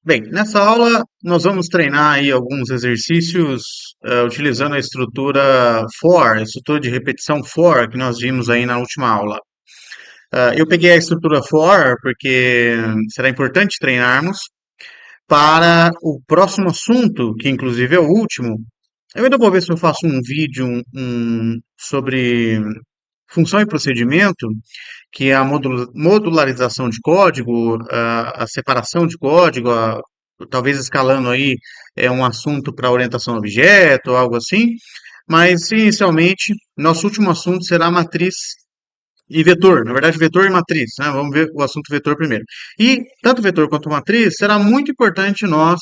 Bem, nessa aula nós vamos treinar aí alguns exercícios utilizando a estrutura FOR, a estrutura de repetição FOR que nós vimos aí na última aula. Eu peguei a estrutura FOR porque será importante treinarmos para o próximo assunto, que inclusive é o último. Eu ainda vou ver se eu faço um vídeo sobre função e procedimento, que é a modularização de código, a separação de código, talvez escalando aí um assunto para orientação a objeto, ou algo assim. Mas, inicialmente, nosso último assunto será matriz e vetor. Na verdade, vetor e matriz, né? Vamos ver o assunto vetor primeiro. E, tanto vetor quanto matriz, será muito importante nós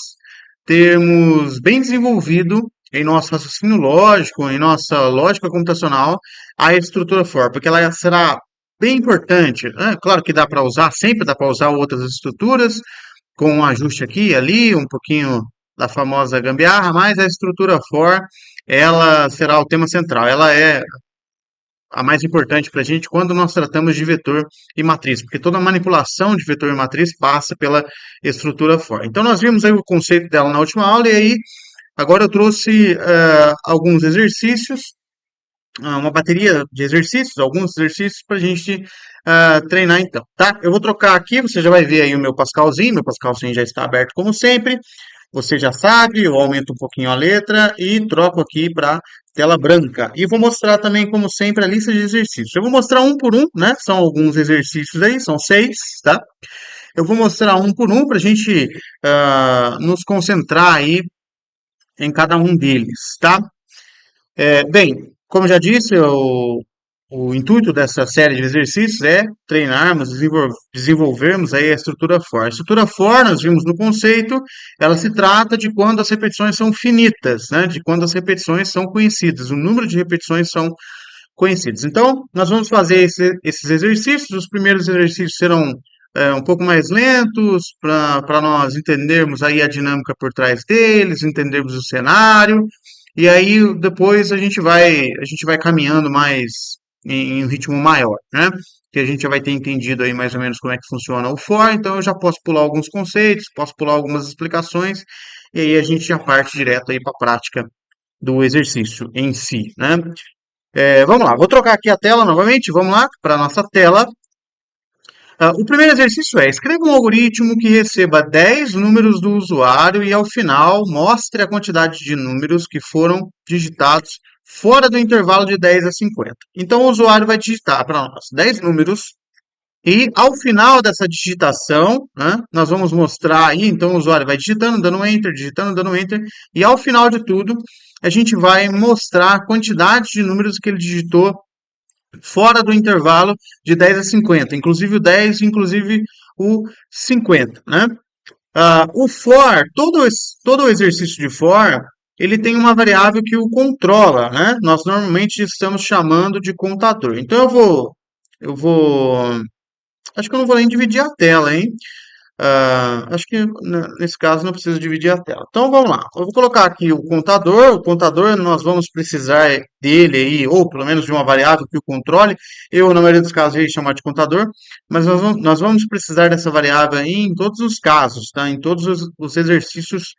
termos bem desenvolvido em nosso raciocínio lógico, em nossa lógica computacional, a estrutura for, porque ela será bem importante, né? Claro que dá para usar, sempre dá para usar outras estruturas, com um ajuste aqui e ali, um pouquinho da famosa gambiarra, mas a estrutura for, ela será o tema central. Ela é a mais importante para a gente quando nós tratamos de vetor e matriz, porque toda manipulação de vetor e matriz passa pela estrutura for. Então, nós vimos aí o conceito dela na última aula, e aí agora eu trouxe alguns exercícios, uma bateria de exercícios, alguns exercícios para a gente treinar então, tá? Eu vou trocar aqui, você já vai ver aí o meu Pascalzinho já está aberto como sempre, você já sabe, eu aumento um pouquinho a letra e troco aqui para tela branca. E vou mostrar também, como sempre, a lista de exercícios. Eu vou mostrar um por um, né? São alguns exercícios aí, são 6, tá? Eu vou mostrar um por um para a gente nos concentrar aí em cada um deles, tá? Bem, como já disse, o intuito dessa série de exercícios é treinarmos, desenvolvermos aí a estrutura for. A estrutura for, nós vimos no conceito, ela se trata de quando as repetições são finitas, né? De quando as repetições são conhecidas, o número de repetições são conhecidos. Então, nós vamos fazer esses exercícios. Os primeiros exercícios serão um pouco mais lentos, para nós entendermos aí a dinâmica por trás deles, entendermos o cenário, e aí depois a gente vai caminhando mais em um ritmo maior, né? Que a gente já vai ter entendido aí mais ou menos como é que funciona o for, então eu já posso pular alguns conceitos, posso pular algumas explicações, e aí a gente já parte direto aí para a prática do exercício em si, né? Vamos lá, vou trocar aqui a tela novamente. Vamos lá para a nossa tela. O primeiro exercício é: escreva um algoritmo que receba 10 números do usuário e, ao final, mostre a quantidade de números que foram digitados fora do intervalo de 10 a 50. Então, o usuário vai digitar para nós 10 números e, ao final dessa digitação, né, nós vamos mostrar aí. Então, o usuário vai digitando, dando enter, digitando, dando enter, e, ao final de tudo, a gente vai mostrar a quantidade de números que ele digitou fora do intervalo de 10 a 50, inclusive o 10, inclusive o 50, né? O for, todo o exercício de for, ele tem uma variável que o controla, né? Nós normalmente estamos chamando de contador. Então acho que eu não vou nem dividir a tela, hein? Acho que nesse caso não preciso dividir a tela. Então vamos lá. Eu vou colocar aqui o contador. O contador nós vamos precisar dele aí, ou pelo menos de uma variável que o controle. Eu, na maioria dos casos, ia chamar de contador, mas nós vamos precisar dessa variável aí em todos os casos, tá? Em todos os exercícios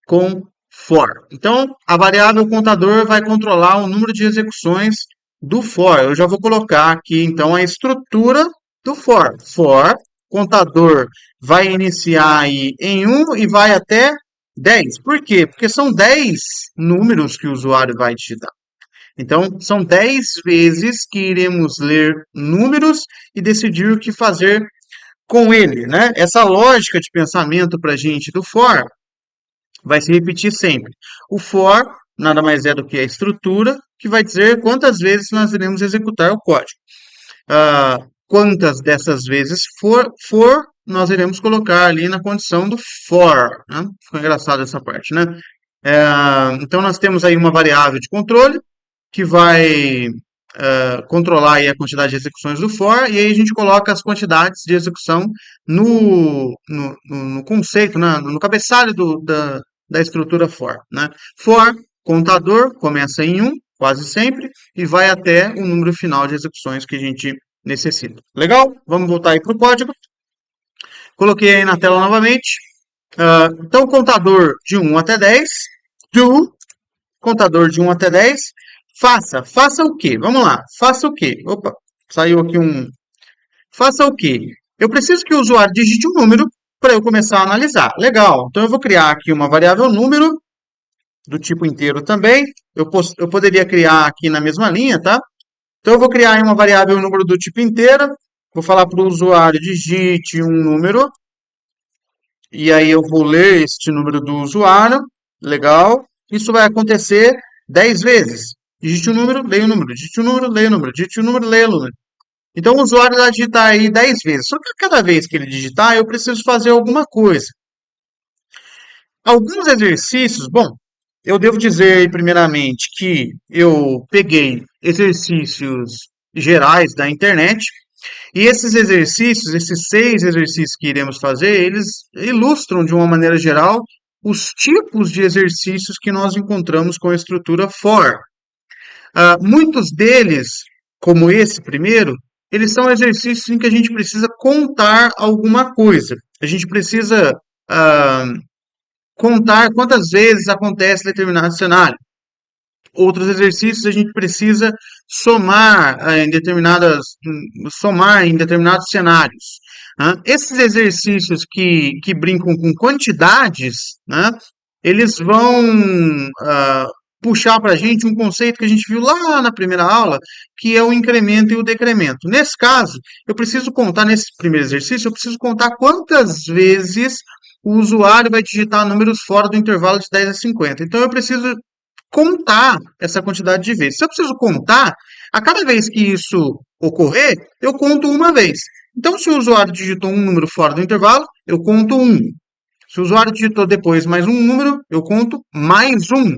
com for. Então, a variável contador vai controlar o número de execuções do for. Eu já vou colocar aqui, então, a estrutura do for. For, contador vai iniciar aí em 1 e vai até 10. Por quê? Porque são 10 números que o usuário vai digitar. Então, são 10 vezes que iremos ler números e decidir o que fazer com ele, né? Essa lógica de pensamento para a gente do for vai se repetir sempre. O for nada mais é do que a estrutura que vai dizer quantas vezes nós iremos executar o código. Quantas dessas vezes for, nós iremos colocar ali na condição do for, né? Ficou engraçado essa parte, né? Então, nós temos aí uma variável de controle que vai controlar aí a quantidade de execuções do for, e aí a gente coloca as quantidades de execução no conceito, né? No cabeçalho da estrutura for, né? For, contador, começa em 1, quase sempre, e vai até o número final de execuções que a gente necessita. Legal? Vamos voltar aí para o código. Coloquei aí na tela novamente. Então, contador de 1 até 10, do contador de 1 até 10, faça o quê? Vamos lá, faça o quê? Opa, saiu aqui um. Faça o quê? Eu preciso que o usuário digite um número para eu começar a analisar. Legal, então eu vou criar aqui uma variável número, do tipo inteiro também. Eu poderia criar aqui na mesma linha, tá? Então eu vou criar aí uma variável número do tipo inteiro. Vou falar para o usuário digite um número. E aí eu vou ler este número do usuário. Legal. Isso vai acontecer 10 vezes. Digite um número, leia o número. Digite um número, leia o número. Digite um número, leia o número. Então o usuário vai digitar aí 10 vezes. Só que a cada vez que ele digitar, eu preciso fazer alguma coisa. Alguns exercícios, bom, eu devo dizer primeiramente que eu peguei exercícios gerais da internet e esses exercícios, esses 6 exercícios que iremos fazer, eles ilustram de uma maneira geral os tipos de exercícios que nós encontramos com a estrutura for. Muitos deles, como esse primeiro, eles são exercícios em que a gente precisa contar alguma coisa. A gente precisa ah, contar quantas vezes acontece determinado cenário. Outros exercícios a gente precisa somar em determinados cenários. Né? Esses exercícios que brincam com quantidades, né, eles vão puxar para a gente um conceito que a gente viu lá na primeira aula, que é o incremento e o decremento. Nesse caso, eu preciso contar, nesse primeiro exercício, eu preciso contar quantas vezes o usuário vai digitar números fora do intervalo de 10 a 50. Então, eu preciso contar essa quantidade de vezes. Se eu preciso contar, a cada vez que isso ocorrer, eu conto uma vez. Então, se o usuário digitou um número fora do intervalo, eu conto um. Se o usuário digitou depois mais um número, eu conto mais um.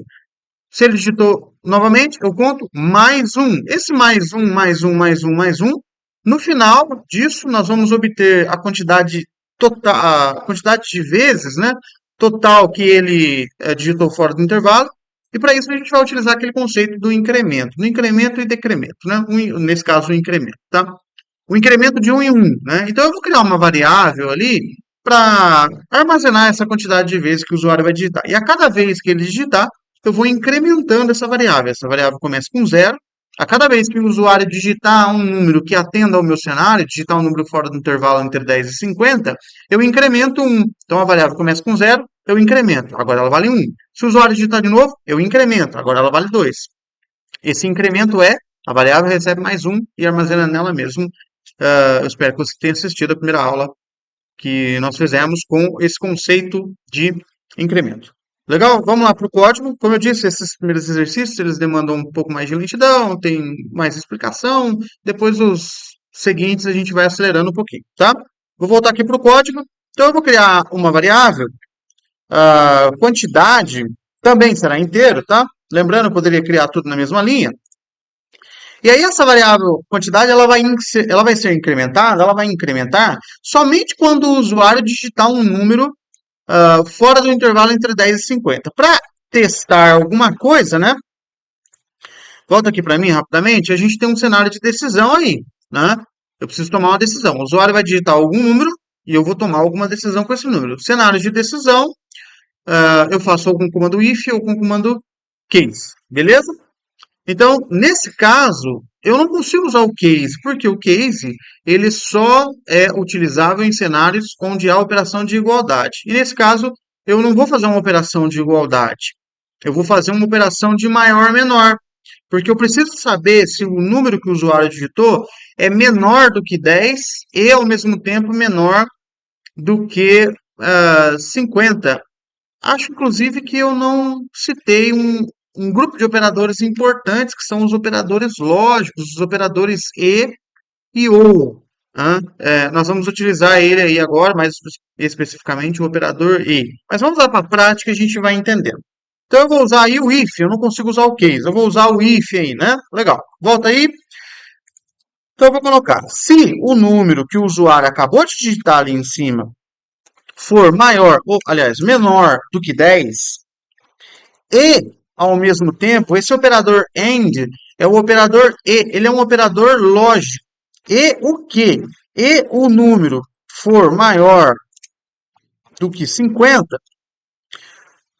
Se ele digitou novamente, eu conto mais um. Esse mais um, mais um, mais um, mais um. No final disso, nós vamos obter a quantidade total, a quantidade de vezes, né, total que ele digitou fora do intervalo. E para isso a gente vai utilizar aquele conceito do incremento, no incremento e decremento, né? Nesse caso, o incremento, tá? O incremento de um em um, né? Então eu vou criar uma variável ali para armazenar essa quantidade de vezes que o usuário vai digitar. E a cada vez que ele digitar, eu vou incrementando essa variável. Essa variável começa com zero. A cada vez que o usuário digitar um número que atenda ao meu cenário, digitar um número fora do intervalo entre 10 e 50, eu incremento um. Então a variável começa com zero, eu incremento. Agora ela vale um. Se o usuário digitar de novo, eu incremento. Agora ela vale 2. Esse incremento é a variável recebe mais um e armazena nela mesmo. Eu espero que você tenha assistido a primeira aula que nós fizemos com esse conceito de incremento. Legal? Vamos lá para o código. Como eu disse, esses primeiros exercícios eles demandam um pouco mais de lentidão, tem mais explicação. Depois os seguintes a gente vai acelerando um pouquinho, tá? Vou voltar aqui para o código. Então eu vou criar uma variável, quantidade, também será inteiro, tá? Lembrando, eu poderia criar tudo na mesma linha. E aí essa variável quantidade ela vai ser incrementada, ela vai incrementar somente quando o usuário digitar um número fora do intervalo entre 10 e 50. Para testar alguma coisa, né? Volta aqui para mim rapidamente. A gente tem um cenário de decisão aí, né? Eu preciso tomar uma decisão. O usuário vai digitar algum número e eu vou tomar alguma decisão com esse número. Cenário de decisão, eu faço ou com o comando if ou com o comando case, beleza? Então, nesse caso, eu não consigo usar o case, porque o case ele só é utilizável em cenários onde há operação de igualdade. E nesse caso, eu não vou fazer uma operação de igualdade. Eu vou fazer uma operação de maior menor, porque eu preciso saber se o número que o usuário digitou é menor do que 10 e, ao mesmo tempo, menor do que 50. Acho, inclusive, que eu não citei um grupo de operadores importantes, que são os operadores lógicos, os operadores e OU. Né? Nós vamos utilizar ele aí agora, mais especificamente o operador e. Mas vamos lá para a prática e a gente vai entendendo. Então eu vou usar aí o if, eu não consigo usar o case, eu vou usar o if aí, né? Legal. Volta aí. Então eu vou colocar, se o número que o usuário acabou de digitar ali em cima for maior, ou aliás, menor do que 10, e, ao mesmo tempo, esse operador AND é o operador E, ele é um operador lógico. E o que? E o número for maior do que 50,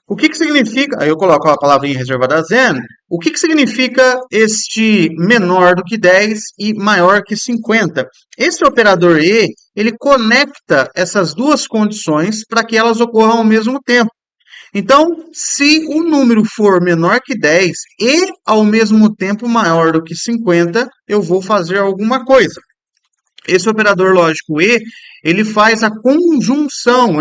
o que que significa? Aí eu coloco a palavrinha reservada a then. O que que significa este menor do que 10 e maior que 50? Esse operador e, ele conecta essas duas condições para que elas ocorram ao mesmo tempo. Então, se o número for menor que 10 e ao mesmo tempo maior do que 50, eu vou fazer alguma coisa. Esse operador lógico e, ele faz a conjunção,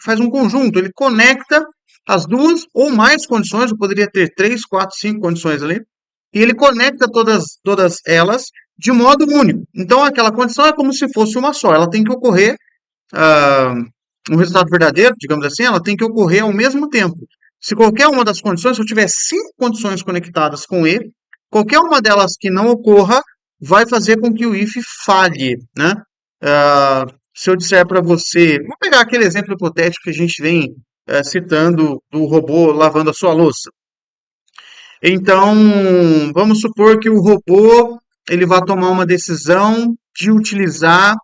faz um conjunto, ele conecta as duas ou mais condições, eu poderia ter 3, 4, 5 condições ali, e ele conecta todas elas de modo único. Então, aquela condição é como se fosse uma só, ela tem que ocorrer, ah, um resultado verdadeiro, digamos assim, ela tem que ocorrer ao mesmo tempo. Se qualquer uma das condições, se eu tiver 5 condições conectadas com e, qualquer uma delas que não ocorra, vai fazer com que o if falhe, né? Se eu disser para você, vou pegar aquele exemplo hipotético que a gente vem citando do robô lavando a sua louça. Então, vamos supor que o robô ele vai tomar uma decisão de utilizar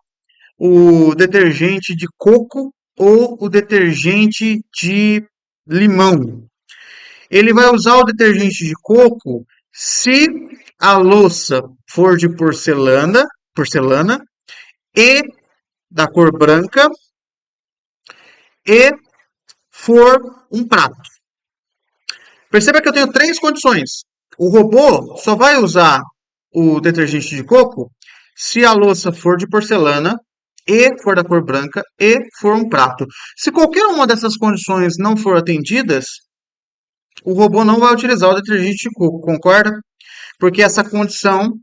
o detergente de coco ou o detergente de limão. Ele vai usar o detergente de coco se a louça for de porcelana e da cor branca e for um prato. Perceba que eu tenho três condições. O robô só vai usar o detergente de coco se a louça for de porcelana e for da cor branca e for um prato. Se qualquer uma dessas condições não for atendidas, o robô não vai utilizar o detergente de coco, concorda? Porque essa condição,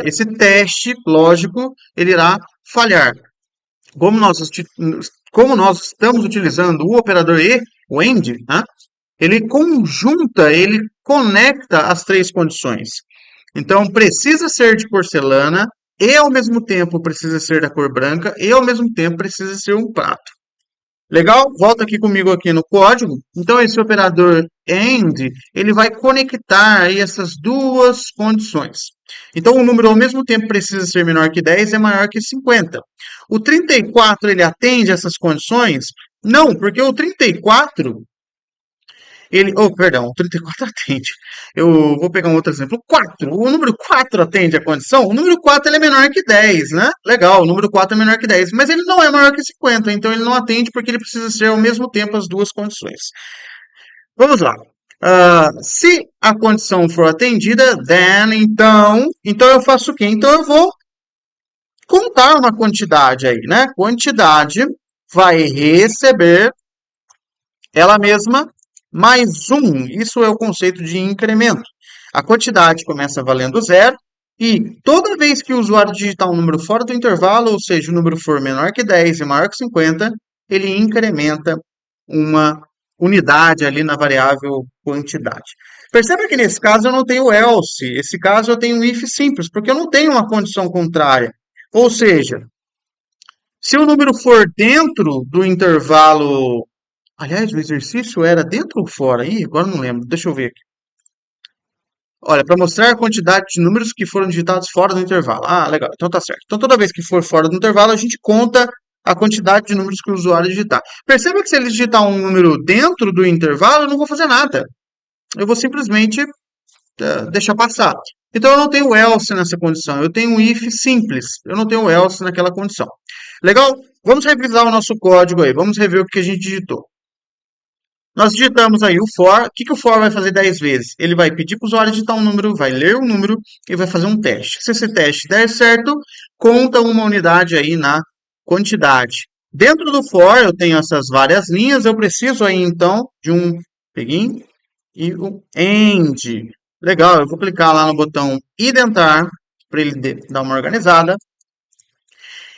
esse teste lógico, ele irá falhar. Como nós, como nós estamos utilizando o operador e, o AND, né? Ele conjunta, ele conecta as três condições. Então, precisa ser de porcelana e, ao mesmo tempo, precisa ser da cor branca e, ao mesmo tempo, precisa ser um prato. Legal? Volta aqui comigo aqui no código. Então, esse operador AND, ele vai conectar aí essas duas condições. Então, o número ao mesmo tempo precisa ser menor que 10 e é maior que 50. O 34, ele atende essas condições? Não, porque o 34, perdão, o 34 atende. Eu vou pegar um outro exemplo. O 4. O número 4 atende a condição? O número 4 ele é menor que 10, né? Legal, o número 4 é menor que 10. Mas ele não é maior que 50, então ele não atende porque ele precisa ser ao mesmo tempo as duas condições. Vamos lá. Se a condição for atendida, then, então eu faço o quê? Então eu vou contar uma quantidade aí, né? Quantidade vai receber ela mesma mais 1. Isso é o conceito de incremento. A quantidade começa valendo zero e toda vez que o usuário digitar um número fora do intervalo, ou seja, o número for menor que 10 e maior que 50, ele incrementa uma unidade ali na variável quantidade. Perceba que nesse caso eu não tenho else, esse caso eu tenho um if simples, porque eu não tenho uma condição contrária. Ou seja, se o número for dentro do intervalo. Aliás, o exercício era dentro ou fora? Ih, agora não lembro. Deixa eu ver aqui. Olha, para mostrar a quantidade de números que foram digitados fora do intervalo. Ah, legal. Então tá certo. Então toda vez que for fora do intervalo, a gente conta a quantidade de números que o usuário digitar. Perceba que se ele digitar um número dentro do intervalo, eu não vou fazer nada. Eu vou simplesmente deixar passar. Então eu não tenho else nessa condição. Eu tenho um if simples. Eu não tenho else naquela condição. Legal? Vamos revisar o nosso código aí. Vamos rever o que a gente digitou. Nós digitamos aí o for. O que, que o for vai fazer 10 vezes? Ele vai pedir para o usuário digitar um número, vai ler o número e vai fazer um teste. Se esse teste der certo, conta uma unidade aí na quantidade. Dentro do for, eu tenho essas várias linhas. Eu preciso aí, então, de um begin e um end. Legal, eu vou clicar lá no botão identar para ele dar uma organizada.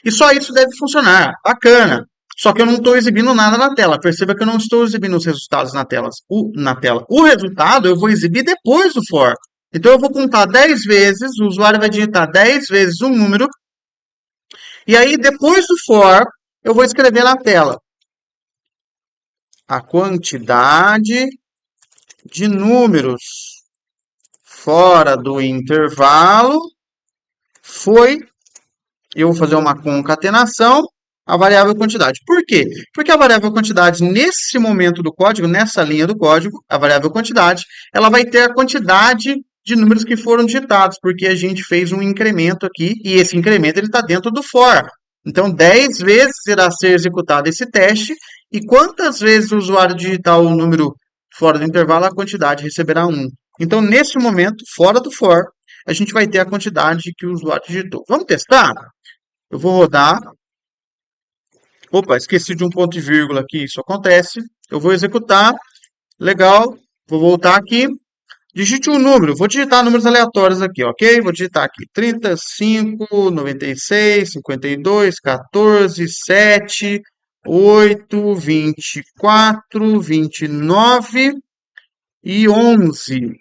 E só isso deve funcionar. Bacana. Só que eu não estou exibindo nada na tela. Perceba que eu não estou exibindo os resultados na tela. O resultado eu vou exibir depois do for. Então eu vou contar 10 vezes, o usuário vai digitar 10 vezes um número. E aí, depois do for, eu vou escrever na tela a quantidade de números fora do intervalo foi. Eu vou fazer uma concatenação a variável quantidade. Por quê? Porque a variável quantidade, nesse momento do código, nessa linha do código, a variável quantidade, ela vai ter a quantidade de números que foram digitados, porque a gente fez um incremento aqui, e esse incremento está dentro do for. Então, 10 vezes irá ser executado esse teste, e quantas vezes o usuário digitar o número fora do intervalo, a quantidade receberá 1. Então, nesse momento, fora do for, a gente vai ter a quantidade que o usuário digitou. Vamos testar? Eu vou rodar. Opa, esqueci de um ponto e vírgula aqui, isso acontece. Eu vou executar, legal. Vou voltar aqui. Digite um número, vou digitar números aleatórios aqui, ok? Vou digitar aqui 35, 96, 52, 14, 7, 8, 24, 29 e 11.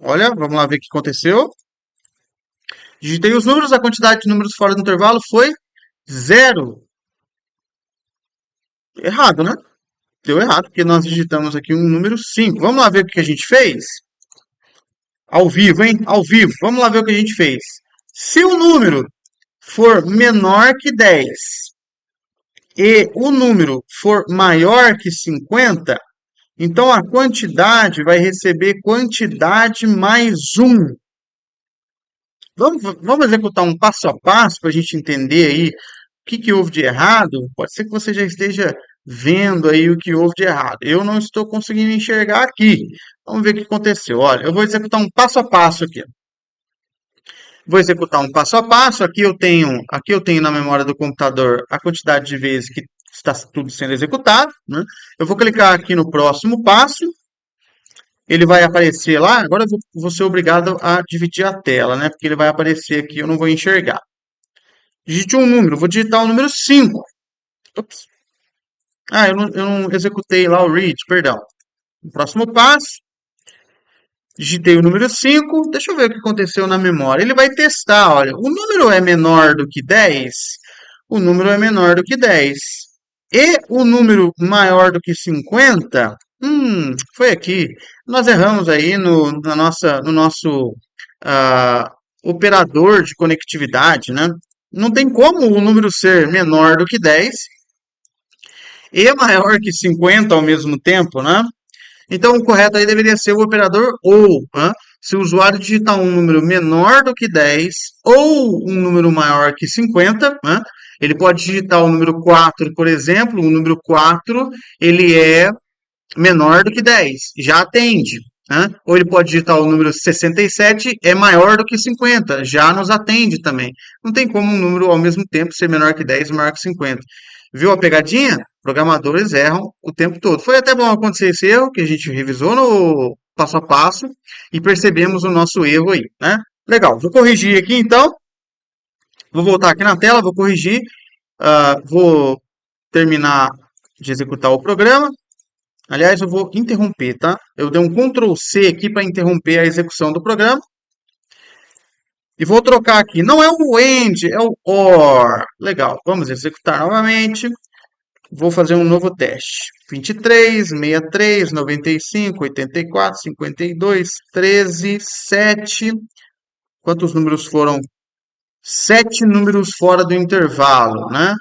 Olha, vamos lá ver o que aconteceu. Digitei os números, a quantidade de números fora do intervalo foi 0. Errado, né? Deu errado, porque nós digitamos aqui um número 5. Vamos lá ver o que a gente fez? Ao vivo, hein? Ao vivo. Vamos lá ver o que a gente fez. Se o número for menor que 10 e o número for maior que 50, então a quantidade vai receber quantidade mais 1. Vamos executar um passo a passo para a gente entender aí o que houve de errado. Pode ser que você já esteja vendo aí o que houve de errado. Eu não estou conseguindo enxergar aqui. Vamos ver o que aconteceu. Olha, eu vou executar um passo a passo aqui. Vou executar um passo a passo. Aqui eu tenho na memória do computador a quantidade de vezes que está tudo sendo executado, né? Eu vou clicar aqui no próximo passo. Ele vai aparecer lá. Agora eu vou ser obrigado a dividir a tela, né? Porque ele vai aparecer aqui, eu não vou enxergar. Digite um número. Vou digitar o número 5. Ops. Ah, eu não executei lá o read, perdão. O próximo passo. Digitei o número 5. Deixa eu ver o que aconteceu na memória. Ele vai testar, olha. O número é menor do que 10. O número é menor do que 10. E o número maior do que 50. Foi aqui. Nós erramos aí no nosso operador de conectividade, né? Não tem como o número ser menor do que 10 e maior que 50 ao mesmo tempo, né? Então, o correto aí deveria ser o operador ou, né? Se o usuário digitar um número menor do que 10 ou um número maior que 50, né? Ele pode digitar o número 4, por exemplo. O número 4 ele é menor do que 10, já atende. Né? Ou ele pode digitar o número 67, é maior do que 50, já nos atende também. Não tem como um número ao mesmo tempo ser menor que 10 e maior que 50. Viu a pegadinha? Programadores erram o tempo todo. Foi até bom acontecer esse erro, que a gente revisou no passo a passo e percebemos o nosso erro aí, né? Legal, vou corrigir aqui então. Vou voltar aqui na tela, vou corrigir. Vou terminar de executar o programa. Aliás, eu vou interromper, tá? Eu dei um Ctrl C aqui para interromper a execução do programa. E vou trocar aqui. Não é o AND, é o OR. Legal, vamos executar novamente. Vou fazer um novo teste. 23, 63, 95, 84, 52, 13, 7. Quantos números foram? 7 números fora do intervalo, né?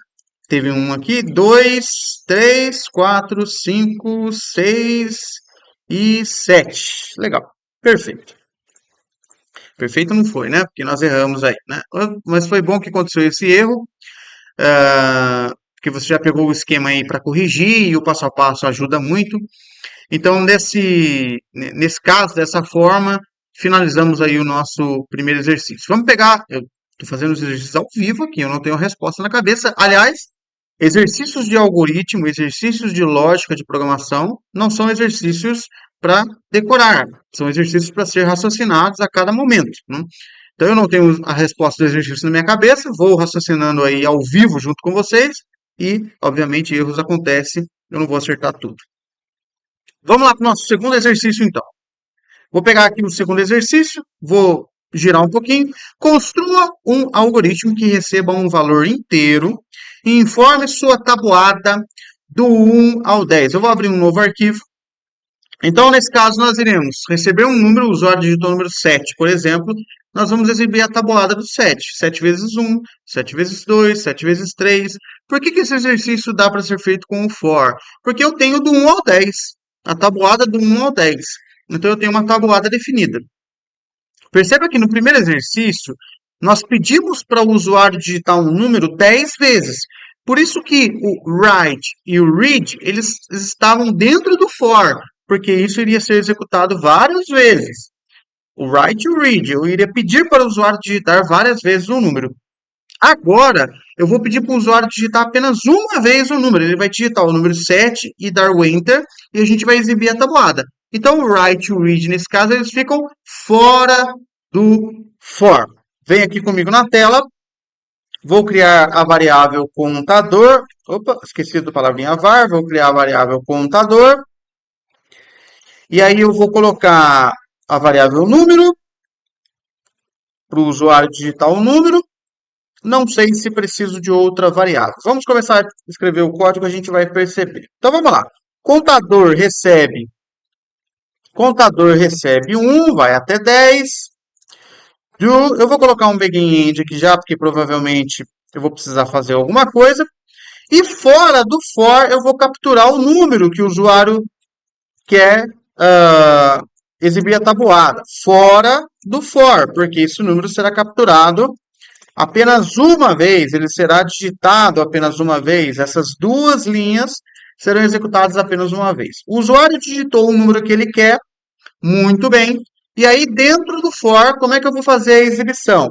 Teve um aqui, 2, 3, 4, 5, 6 e 7. Legal, perfeito. Perfeito não foi, né? Porque nós erramos aí, né? Mas foi bom que aconteceu esse erro, porque você já pegou o esquema aí para corrigir e o passo a passo ajuda muito. Então, nesse caso, dessa forma, finalizamos aí o nosso primeiro exercício. Vamos pegar, eu estou fazendo os exercícios ao vivo aqui, eu não tenho a resposta na cabeça. Aliás, exercícios de algoritmo, exercícios de lógica de programação, não são exercícios para decorar, são exercícios para ser raciocinados a cada momento, né? Então, eu não tenho a resposta do exercício na minha cabeça, vou raciocinando aí ao vivo junto com vocês e, obviamente, erros acontecem, eu não vou acertar tudo. Vamos lá para o nosso segundo exercício, então. Vou pegar aqui o segundo exercício, vou girar um pouquinho. Construa um algoritmo que receba um valor inteiro e informe sua tabuada do 1 ao 10. Eu vou abrir um novo arquivo. Então, nesse caso, nós iremos receber um número, o usuário digitou o número 7, por exemplo. nós vamos exibir a tabuada do 7. 7 vezes 1, 7 vezes 2, 7 vezes 3. Por que que esse exercício dá para ser feito com o for? Porque eu tenho do 1 ao 10. A tabuada do 1 ao 10. Então eu tenho uma tabuada definida. Perceba que no primeiro exercício, nós pedimos para o usuário digitar um número 10 vezes. Por isso que o write e o read, eles estavam dentro do for, porque isso iria ser executado várias vezes. O write e o read, eu iria pedir para o usuário digitar várias vezes um número. Agora, eu vou pedir para o usuário digitar apenas uma vez o número. Ele vai digitar o número 7 e dar o Enter, e a gente vai exibir a tabuada. Então, o write e o read, nesse caso, eles ficam fora do for. Vem aqui comigo na tela. Vou criar a variável contador. Opa, esqueci da palavrinha var. Vou criar a variável contador. E aí eu vou colocar a variável número para o usuário digitar o número. Não sei se preciso de outra variável. Vamos começar a escrever o código, a gente vai perceber. Então vamos lá. Contador recebe 1, vai até 10. Eu vou colocar um begin end aqui já, porque provavelmente eu vou precisar fazer alguma coisa. E fora do for, eu vou capturar o número que o usuário quer exibir a tabuada. Fora do for, porque esse número será capturado apenas uma vez, ele será digitado apenas uma vez. Essas duas linhas serão executadas apenas uma vez. O usuário digitou o número que ele quer, muito bem. E aí, dentro do for, como é que eu vou fazer a exibição?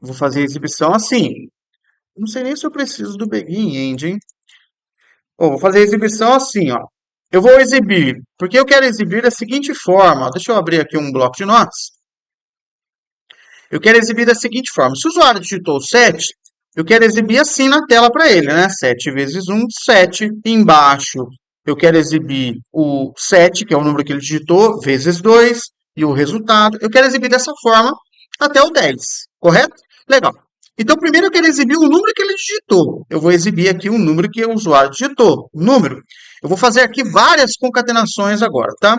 Vou fazer a exibição assim. Não sei nem se eu preciso do begin end, hein? Vou fazer a exibição assim, ó. Eu vou exibir, porque eu quero exibir da seguinte forma. Deixa eu abrir aqui um bloco de notas. Eu quero exibir da seguinte forma. Se o usuário digitou 7, eu quero exibir assim na tela para ele, né? 7 vezes 1, 7. Embaixo, eu quero exibir o 7, que é o número que ele digitou, vezes 2, e o resultado. Eu quero exibir dessa forma até o 10, correto? Legal. Então, primeiro eu quero exibir o número que ele digitou. Eu vou exibir aqui o número que o usuário digitou. O número. Eu vou fazer aqui várias concatenações agora, tá?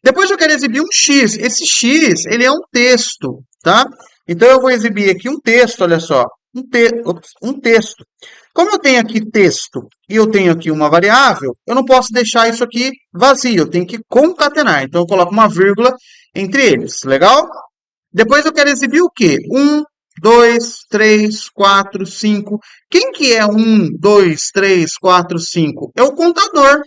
Depois eu quero exibir um X. Esse X, ele é um texto, tá? Então eu vou exibir aqui um texto, olha só. Um texto. Como eu tenho aqui texto e eu tenho aqui uma variável, eu não posso deixar isso aqui vazio. Eu tenho que concatenar. Então eu coloco uma vírgula entre eles. Legal? Depois eu quero exibir o quê? 1, 2, 3, 4, 5. Quem que é 1, 2, 3, 4, 5? É o contador.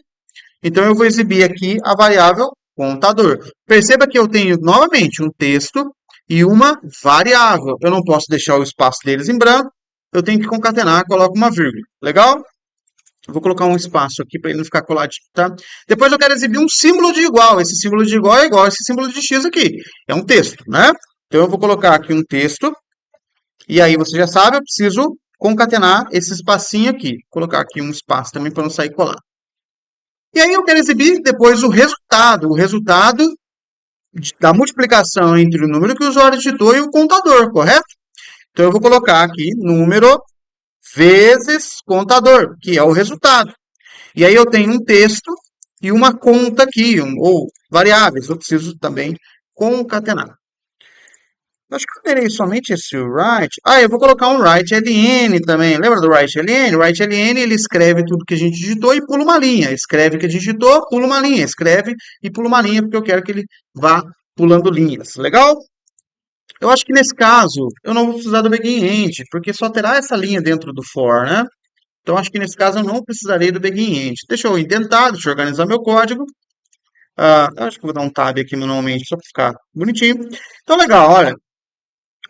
Então, eu vou exibir aqui a variável contador. Perceba que eu tenho, novamente, um texto e uma variável. Eu não posso deixar o espaço deles em branco. Eu tenho que concatenar, coloco uma vírgula. Legal? Eu vou colocar um espaço aqui para ele não ficar coladinho, tá? Depois eu quero exibir um símbolo de igual. Esse símbolo de igual é igual a esse símbolo de X aqui. É um texto, né? Então, eu vou colocar aqui um texto. E aí, você já sabe, eu preciso concatenar esse espacinho aqui. Vou colocar aqui um espaço também para não sair colado. E aí eu quero exibir depois o resultado da multiplicação entre o número que o usuário digitou e o contador, correto? Então eu vou colocar aqui número vezes contador, que é o resultado. E aí eu tenho um texto e uma conta aqui, ou variáveis, eu preciso também concatenar. Acho que eu terei somente esse write. Ah, eu vou colocar um write ln também. Lembra do write ln? O write ln, ele escreve tudo que a gente digitou e pula uma linha. Escreve o que a gente digitou, pula uma linha. Escreve e pula uma linha, porque eu quero que ele vá pulando linhas. Legal? Eu acho que nesse caso, eu não vou precisar do begin end, porque só terá essa linha dentro do for, né? Então, acho que nesse caso eu não precisarei do begin end. Deixa eu intentar, deixa eu organizar meu código. Acho que eu vou dar um tab aqui manualmente, só para ficar bonitinho. Então, legal, olha.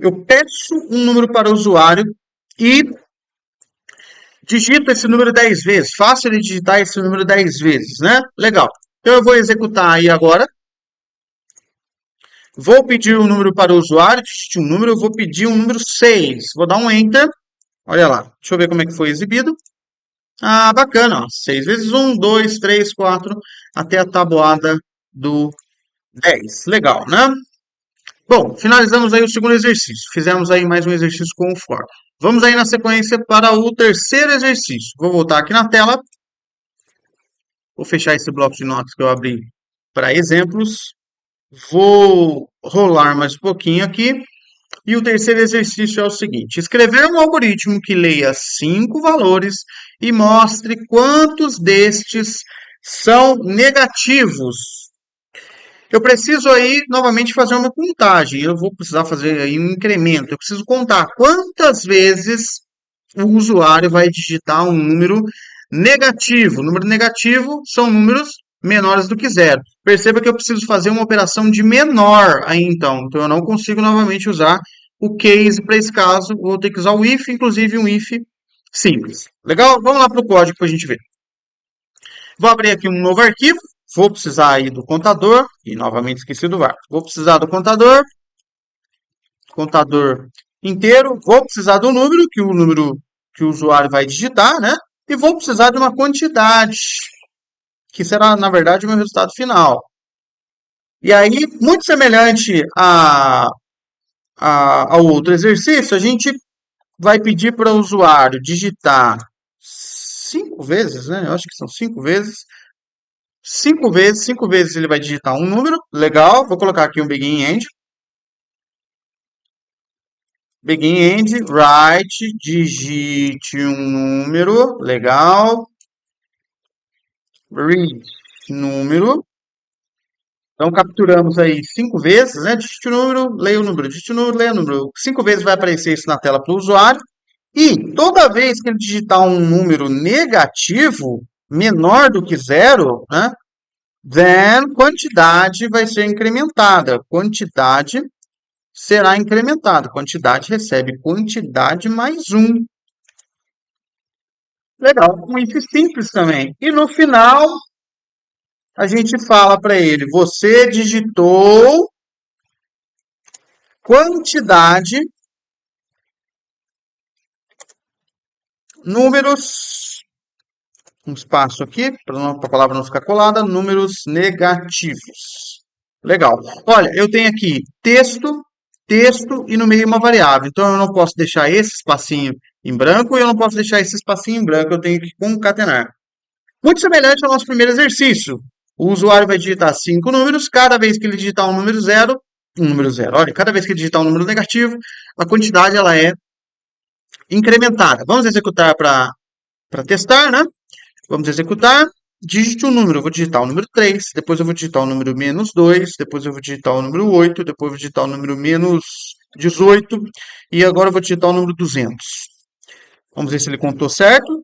Eu peço um número para o usuário e digito esse número 10 vezes. Faço ele digitar esse número 10 vezes, né? Legal. Então, eu vou executar aí agora. Vou pedir um número para o usuário. Digite um número. Eu vou pedir um número 6. Vou dar um Enter. Olha lá. Deixa eu ver como é que foi exibido. Ah, bacana. Ó. 6 vezes 1, 2, 3, 4. Até a tabuada do 10. Legal, né? Bom, finalizamos aí o segundo exercício. Fizemos aí mais um exercício com o for. Vamos aí na sequência para o terceiro exercício. Vou voltar aqui na tela. Vou fechar esse bloco de notas que eu abri para exemplos. Vou rolar mais um pouquinho aqui. E o terceiro exercício é o seguinte: escrever um algoritmo que leia 5 valores e mostre quantos destes são negativos. Eu preciso aí novamente fazer uma contagem. Eu vou precisar fazer aí um incremento. Eu preciso contar quantas vezes o usuário vai digitar um número negativo. Número negativo são números menores do que zero. Perceba que eu preciso fazer uma operação de menor aí então. Então eu não consigo novamente usar o case para esse caso. Vou ter que usar o if, inclusive um if simples. Legal? Vamos lá para o código para a gente ver. Vou abrir aqui um novo arquivo. Vou precisar aí do contador. E novamente esqueci do var. Vou precisar do contador. Contador inteiro. Vou precisar do número, que o número que o usuário vai digitar, né? E vou precisar de uma quantidade, que será, na verdade, o meu resultado final. E aí, muito semelhante ao outro exercício, a gente vai pedir para o usuário digitar 5 vezes, né? Eu acho que são 5 vezes. 5 vezes, 5 vezes ele vai digitar um número. Legal, vou colocar aqui um begin end. Begin end, write, digite um número. Legal. Read, número. Então, capturamos aí 5 vezes, né? Digite o número, leia o número, digite o número, leia o número. 5 vezes vai aparecer isso na tela para o usuário. E toda vez que ele digitar um número negativo, menor do que zero, né? Then, quantidade vai ser incrementada. Quantidade será incrementada. Quantidade recebe quantidade mais um. Legal. Um if simples também. E no final, a gente fala para ele, você digitou quantidade, números, um espaço aqui, para a palavra não ficar colada, números negativos. Legal. Olha, eu tenho aqui texto, texto e no meio uma variável. Então eu não posso deixar esse espacinho em branco e eu não posso deixar esse espacinho em branco. Eu tenho que concatenar. Muito semelhante ao nosso primeiro exercício. O usuário vai digitar 5 números. Cada vez que ele digitar um número zero, um número zero. Olha, cada vez que ele digitar um número negativo, a quantidade ela é incrementada. Vamos executar para testar, né? Vamos executar. Digite um número. Eu vou digitar o número 3, depois eu vou digitar o número menos 2, depois eu vou digitar o número 8, depois eu vou digitar o número menos 18 e agora eu vou digitar o número 200. Vamos ver se ele contou certo.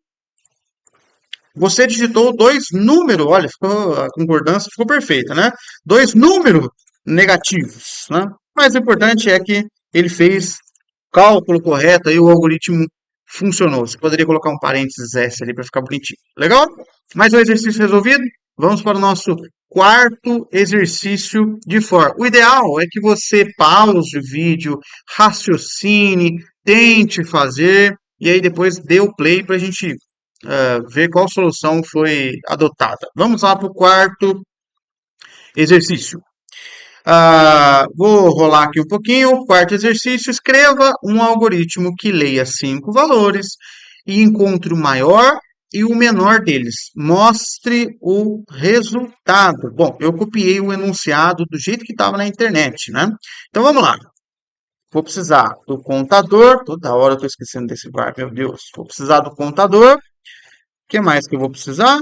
Você digitou 2 números, olha, a concordância ficou perfeita, né? 2 números negativos, né? Mas o importante é que ele fez o cálculo correto e o algoritmo funcionou. Você poderia colocar um parênteses S ali para ficar bonitinho. Legal? Mais um exercício resolvido? Vamos para o nosso quarto exercício de for. O ideal é que você pause o vídeo, raciocine, tente fazer e aí depois dê o play para a gente ver qual solução foi adotada. Vamos lá para o quarto exercício. Vou rolar aqui um pouquinho. Quarto exercício: escreva um algoritmo que leia 5 valores e encontre o maior e o menor deles. Mostre o resultado. Bom, eu copiei o enunciado do jeito que estava na internet, né? Então vamos lá. Vou precisar do contador. Toda hora eu estou esquecendo desse var, meu Deus. Vou precisar do contador. O que mais que eu vou precisar?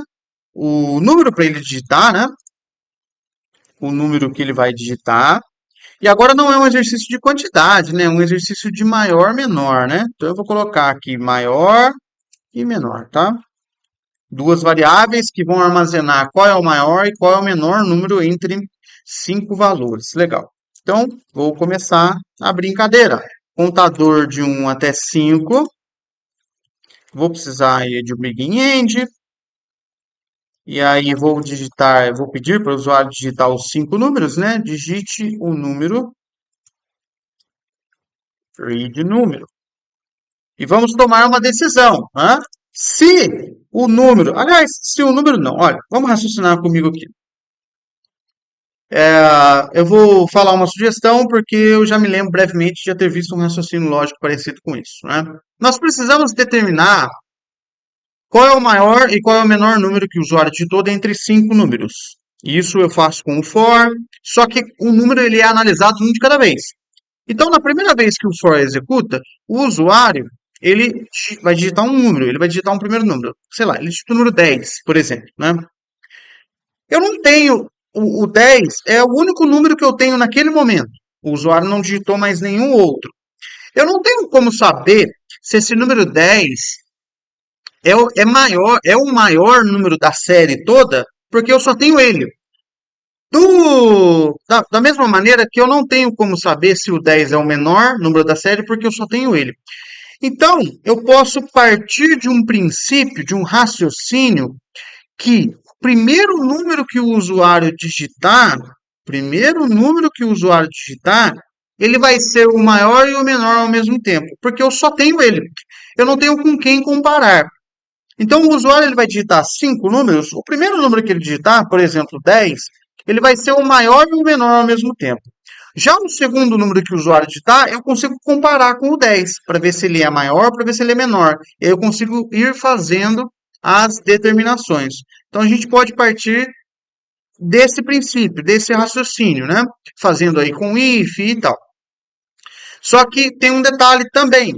O número para ele digitar, né? O número que ele vai digitar. E agora não é um exercício de quantidade, né? É um exercício de maior, menor, né? Então eu vou colocar aqui maior e menor, tá? Duas variáveis que vão armazenar qual é o maior e qual é o menor número entre 5 valores. Legal. Então, vou começar a brincadeira. Contador de 1 até 5. Vou precisar aí de um begin end. E aí vou digitar, vou pedir para o usuário digitar os 5 números, né? Digite o número, read número. E vamos tomar uma decisão, né? Se o número, aliás, se o número não, olha, vamos raciocinar comigo aqui. Eu vou falar uma sugestão porque eu já me lembro brevemente de já ter visto um raciocínio lógico parecido com isso, né? Nós precisamos determinar qual é o maior e qual é o menor número que o usuário digitou dentre 5 números. Isso eu faço com o for, só que o número ele é analisado um de cada vez. Então, na primeira vez que o for executa, o usuário ele vai digitar um número, ele vai digitar um primeiro número. Sei lá, ele digita o número 10, por exemplo, né? Eu não tenho, o 10 é o único número que eu tenho naquele momento. O usuário não digitou mais nenhum outro. Eu não tenho como saber se esse número 10 é o maior número da série toda, porque eu só tenho ele. Da mesma maneira que eu não tenho como saber se o 10 é o menor número da série, porque eu só tenho ele. Então, eu posso partir de um princípio, de um raciocínio, que o primeiro número que o usuário digitar, ele vai ser o maior e o menor ao mesmo tempo, porque eu só tenho ele. Eu não tenho com quem comparar. Então, o usuário ele vai digitar 5 números. O primeiro número que ele digitar, por exemplo, 10, ele vai ser o maior e o menor ao mesmo tempo. Já o segundo número que o usuário digitar, eu consigo comparar com o 10, para ver se ele é maior, para ver se ele é menor. Eu consigo ir fazendo as determinações. Então, a gente pode partir desse princípio, desse raciocínio, né? Fazendo aí com if e tal. Só que tem um detalhe também.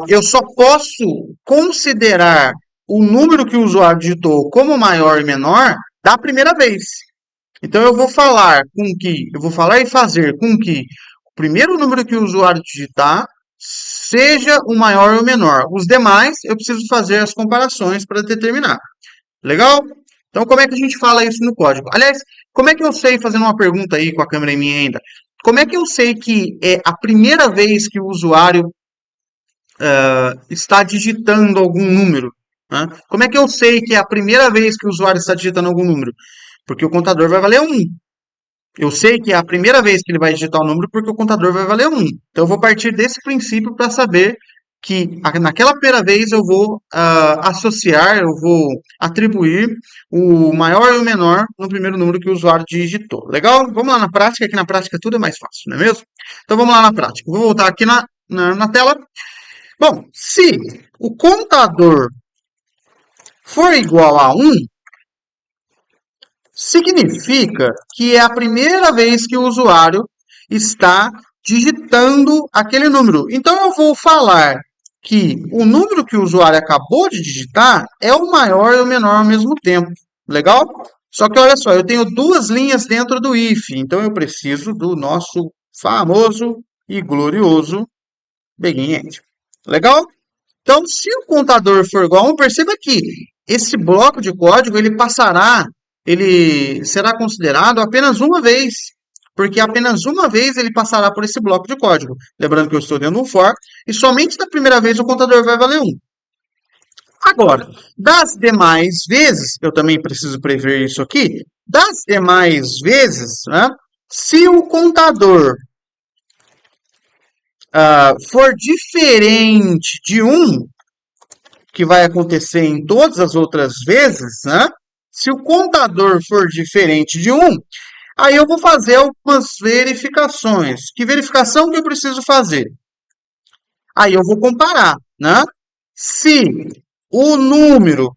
Eu só posso considerar o número que o usuário digitou como maior e menor da primeira vez. Então eu vou falar e fazer com que o primeiro número que o usuário digitar seja o maior ou o menor. Os demais eu preciso fazer as comparações para determinar. Legal? Então como é que a gente fala isso no código? Aliás, como é que eu sei, fazendo uma pergunta aí com a câmera em mim ainda, como é que eu sei que é a primeira vez que o usuário está digitando algum número? Né? Como é que eu sei que é a primeira vez que o usuário está digitando algum número? Porque o contador vai valer 1. Eu sei que é a primeira vez que ele vai digitar o número porque o contador vai valer 1. Então eu vou partir desse princípio para saber que naquela primeira vez eu vou associar, eu vou atribuir o maior e o menor no primeiro número que o usuário digitou. Legal? Vamos lá na prática, que na prática tudo é mais fácil, não é mesmo? Então vamos lá na prática. Vou voltar aqui na tela. Bom, se o contador for igual a 1, significa que é a primeira vez que o usuário está digitando aquele número. Então eu vou falar que o número que o usuário acabou de digitar é o maior e o menor ao mesmo tempo. Legal? Só que olha só, eu tenho duas linhas dentro do if, então eu preciso do nosso famoso e glorioso begin end. Legal? Então, se o contador for igual a 1, perceba que esse bloco de código ele será considerado apenas uma vez, porque apenas uma vez ele passará por esse bloco de código. Lembrando que eu estou dentro de um for, e somente da primeira vez o contador vai valer 1. Agora, das demais vezes, eu também preciso prever isso aqui, das demais vezes, né, se o contador for diferente de 1, que vai acontecer em todas as outras vezes, né? Se o contador for diferente de 1, aí eu vou fazer algumas verificações. Que verificação que eu preciso fazer? Aí eu vou comparar, né? Se o número...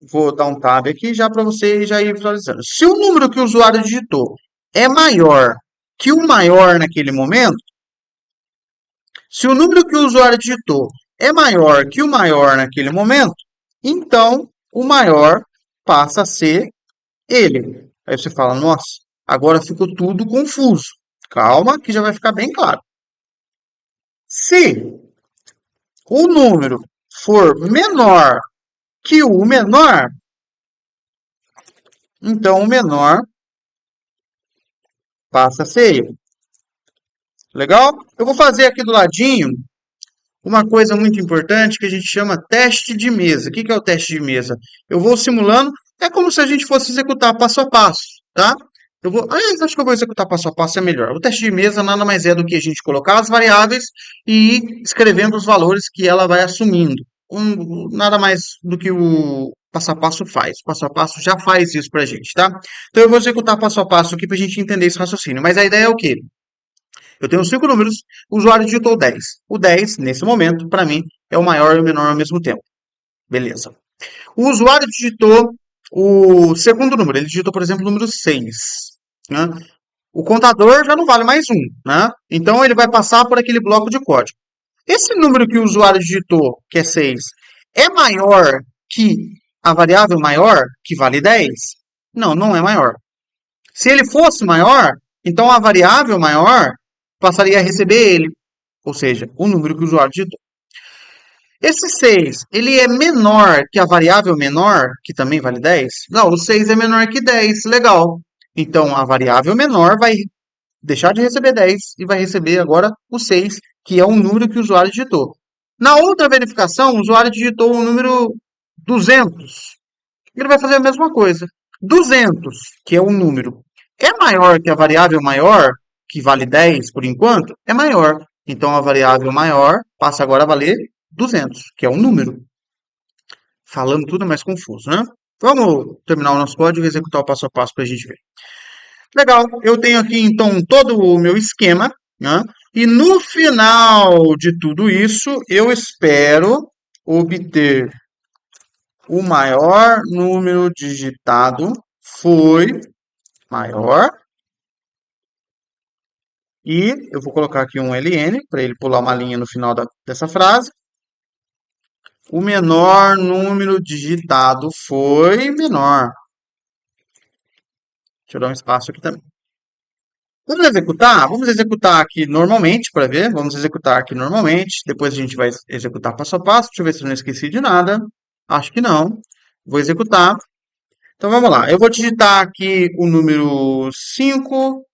Vou dar um tab aqui já para você já ir visualizando. Se o número que o usuário digitou é maior que o maior naquele momento, se o número que o usuário digitou é maior que o maior naquele momento, então o maior passa a ser ele. Aí você fala, nossa, agora ficou tudo confuso. Calma, que já vai ficar bem claro. Se o número for menor que o menor, então o menor passa a ser ele. Legal? Eu vou fazer aqui do ladinho uma coisa muito importante que a gente chama teste de mesa. O que é o teste de mesa? Eu vou simulando, é como se a gente fosse executar passo a passo, tá? Acho que eu vou executar passo a passo, é melhor. O teste de mesa nada mais é do que a gente colocar as variáveis e ir escrevendo os valores que ela vai assumindo. Nada mais do que o passo a passo faz. O passo a passo já faz isso pra gente, tá? Então eu vou executar passo a passo aqui pra gente entender esse raciocínio. Mas a ideia é o quê? Eu tenho 5 números, o usuário digitou 10. O 10, nesse momento, para mim, é o maior e o menor ao mesmo tempo. Beleza. O usuário digitou o segundo número. Ele digitou, por exemplo, o número 6, né? O contador já não vale mais um, né? Então ele vai passar por aquele bloco de código. Esse número que o usuário digitou, que é 6, é maior que a variável maior, que vale 10? Não, não é maior. Se ele fosse maior, então a variável maior passaria a receber ele, ou seja, o número que o usuário digitou. Esse 6, ele é menor que a variável menor, que também vale 10? Não, o 6 é menor que 10, legal. Então a variável menor vai deixar de receber 10 e vai receber agora o 6, que é o número que o usuário digitou. Na outra verificação, o usuário digitou o número 200. Ele vai fazer a mesma coisa. 200, que é o número, é maior que a variável maior, que vale 10 por enquanto? É maior. Então a variável maior passa agora a valer 200, que é um número. Falando tudo é mais confuso, né? Vamos terminar o nosso código e executar o passo a passo para a gente ver. Legal, eu tenho aqui então todo o meu esquema, né? E no final de tudo isso, eu espero obter o maior número digitado foi maior. E eu vou colocar aqui um ln para ele pular uma linha no final dessa frase. O menor número digitado foi menor. Deixa eu dar um espaço aqui também. Vamos executar? Vamos executar aqui normalmente para ver. Vamos executar aqui normalmente. Depois a gente vai executar passo a passo. Deixa eu ver se eu não esqueci de nada. Acho que não. Vou executar. Então vamos lá. Eu vou digitar aqui o número 5,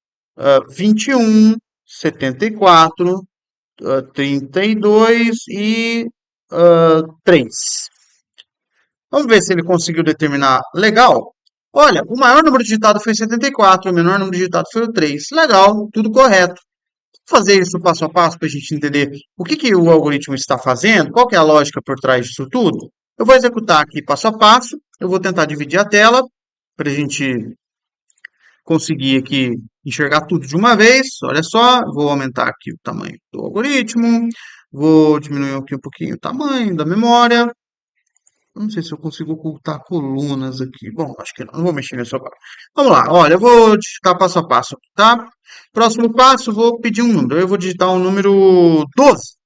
21, 74, 32 e 3. Vamos ver se ele conseguiu determinar. Legal. Olha, o maior número digitado foi 74, o menor número digitado foi o 3. Legal, tudo correto. Vou fazer isso passo a passo para a gente entender o que, que o algoritmo está fazendo, qual que é a lógica por trás disso tudo. Eu vou executar aqui passo a passo. Eu vou tentar dividir a tela para a gente conseguir aqui enxergar tudo de uma vez. Olha só, vou aumentar aqui o tamanho do algoritmo, vou diminuir aqui um pouquinho o tamanho da memória. Não sei se eu consigo ocultar colunas aqui. Bom, acho que não. Não vou mexer nisso agora. Vamos lá. Olha, eu vou digitar passo a passo aqui, tá? Próximo passo, vou pedir um número. Eu vou digitar o número 12.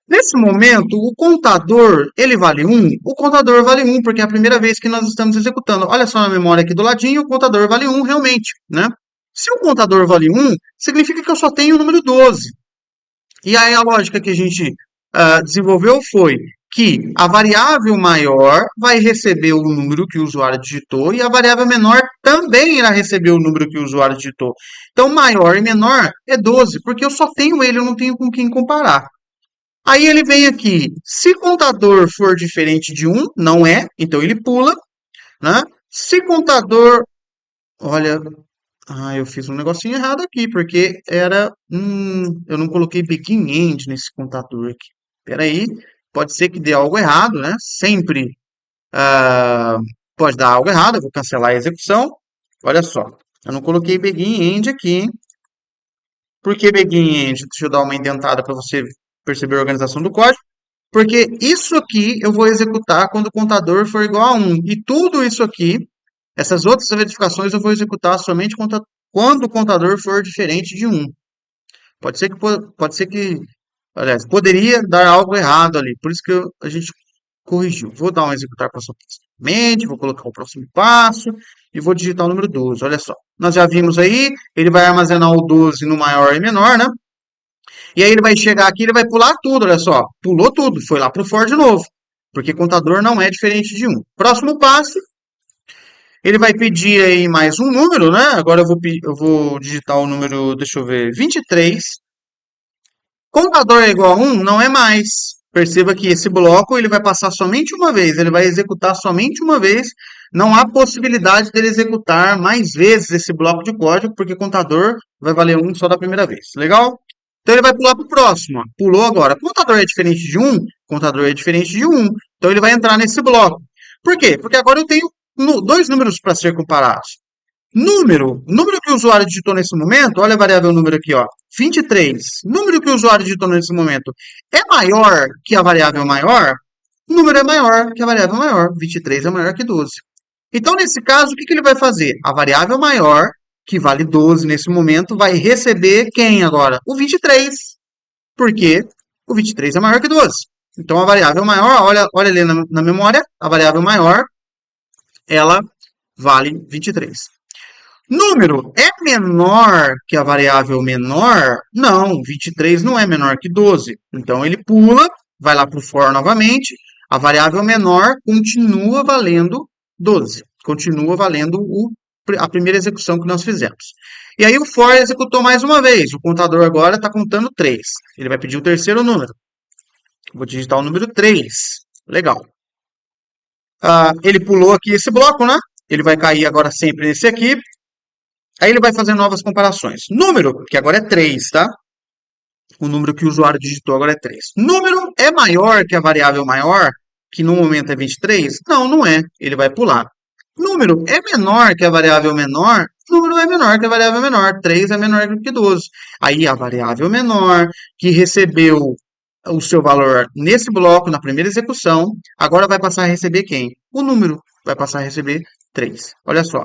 Nesse momento, o contador, ele vale 1? O contador vale 1, porque é a primeira vez que nós estamos executando. Olha só na memória aqui do ladinho, o contador vale 1 realmente, né? Se o contador vale 1, significa que eu só tenho o número 12. E aí a lógica que a gente desenvolveu foi que a variável maior vai receber o número que o usuário digitou e a variável menor também irá receber o número que o usuário digitou. Então, maior e menor é 12, porque eu só tenho ele, eu não tenho com quem comparar. Aí ele vem aqui, se contador for diferente de 1, não é, então ele pula, né? Se contador, olha, eu fiz um negocinho errado aqui, porque era, eu não coloquei begin end nesse contador aqui. Espera aí, pode ser que dê algo errado, né? Sempre pode dar algo errado, eu vou cancelar a execução. Olha só, eu não coloquei begin end aqui, hein? Por que begin end? Deixa eu dar uma indentada para você perceber a organização do código. Porque isso aqui eu vou executar quando o contador for igual a 1. E tudo isso aqui, essas outras verificações, eu vou executar somente quando o contador for diferente de 1. Pode ser que, aliás, poderia dar algo errado ali. Por isso que a gente corrigiu. Vou dar um executar passo a passo. Vou colocar o próximo passo e vou digitar o número 12. Olha só. Nós já vimos aí, ele vai armazenar o 12 no maior e menor, né? E aí ele vai chegar aqui, ele vai pular tudo, olha só. Pulou tudo, foi lá pro for de novo. Porque contador não é diferente de 1. Próximo passo, ele vai pedir aí mais um número, né? Agora eu vou digitar o número, deixa eu ver, 23. Contador é igual a 1? Não é mais. Perceba que esse bloco ele vai passar somente uma vez, ele vai executar somente uma vez. Não há possibilidade dele executar mais vezes esse bloco de código, porque contador vai valer 1 só da primeira vez. Legal? Então ele vai pular para o próximo. Ó. Pulou agora. Contador é diferente de 1? Contador é diferente de 1. Então ele vai entrar nesse bloco. Por quê? Porque agora eu tenho dois números para ser comparados. O número que o usuário digitou nesse momento, olha a variável número aqui, ó, 23. Número que o usuário digitou nesse momento é maior que a variável maior? O número é maior que a variável maior. 23 é maior que 12. Então, nesse caso, o que que ele vai fazer? A variável maior, que vale 12 nesse momento, vai receber quem agora? O 23, porque o 23 é maior que 12. Então, a variável maior, olha ali na memória, a variável maior, ela vale 23. Número é menor que a variável menor? Não, 23 não é menor que 12. Então ele pula, vai lá para o for novamente. A variável menor continua valendo 12. Continua valendo a primeira execução que nós fizemos. E aí o for executou mais uma vez. O contador agora está contando 3. Ele vai pedir o terceiro número. Vou digitar o número 3. Legal. Ele pulou aqui esse bloco, né? Ele vai cair agora sempre nesse aqui. Aí ele vai fazer novas comparações. Número, que agora é 3, tá? O número que o usuário digitou agora é 3. Número é maior que a variável maior, que no momento é 23? Não, não é. Ele vai pular. Número é menor que a variável menor? Número é menor que a variável menor. 3 é menor que 12. Aí a variável menor, que recebeu o seu valor nesse bloco, na primeira execução, agora vai passar a receber quem? O número. Vai passar a receber 3. Olha só.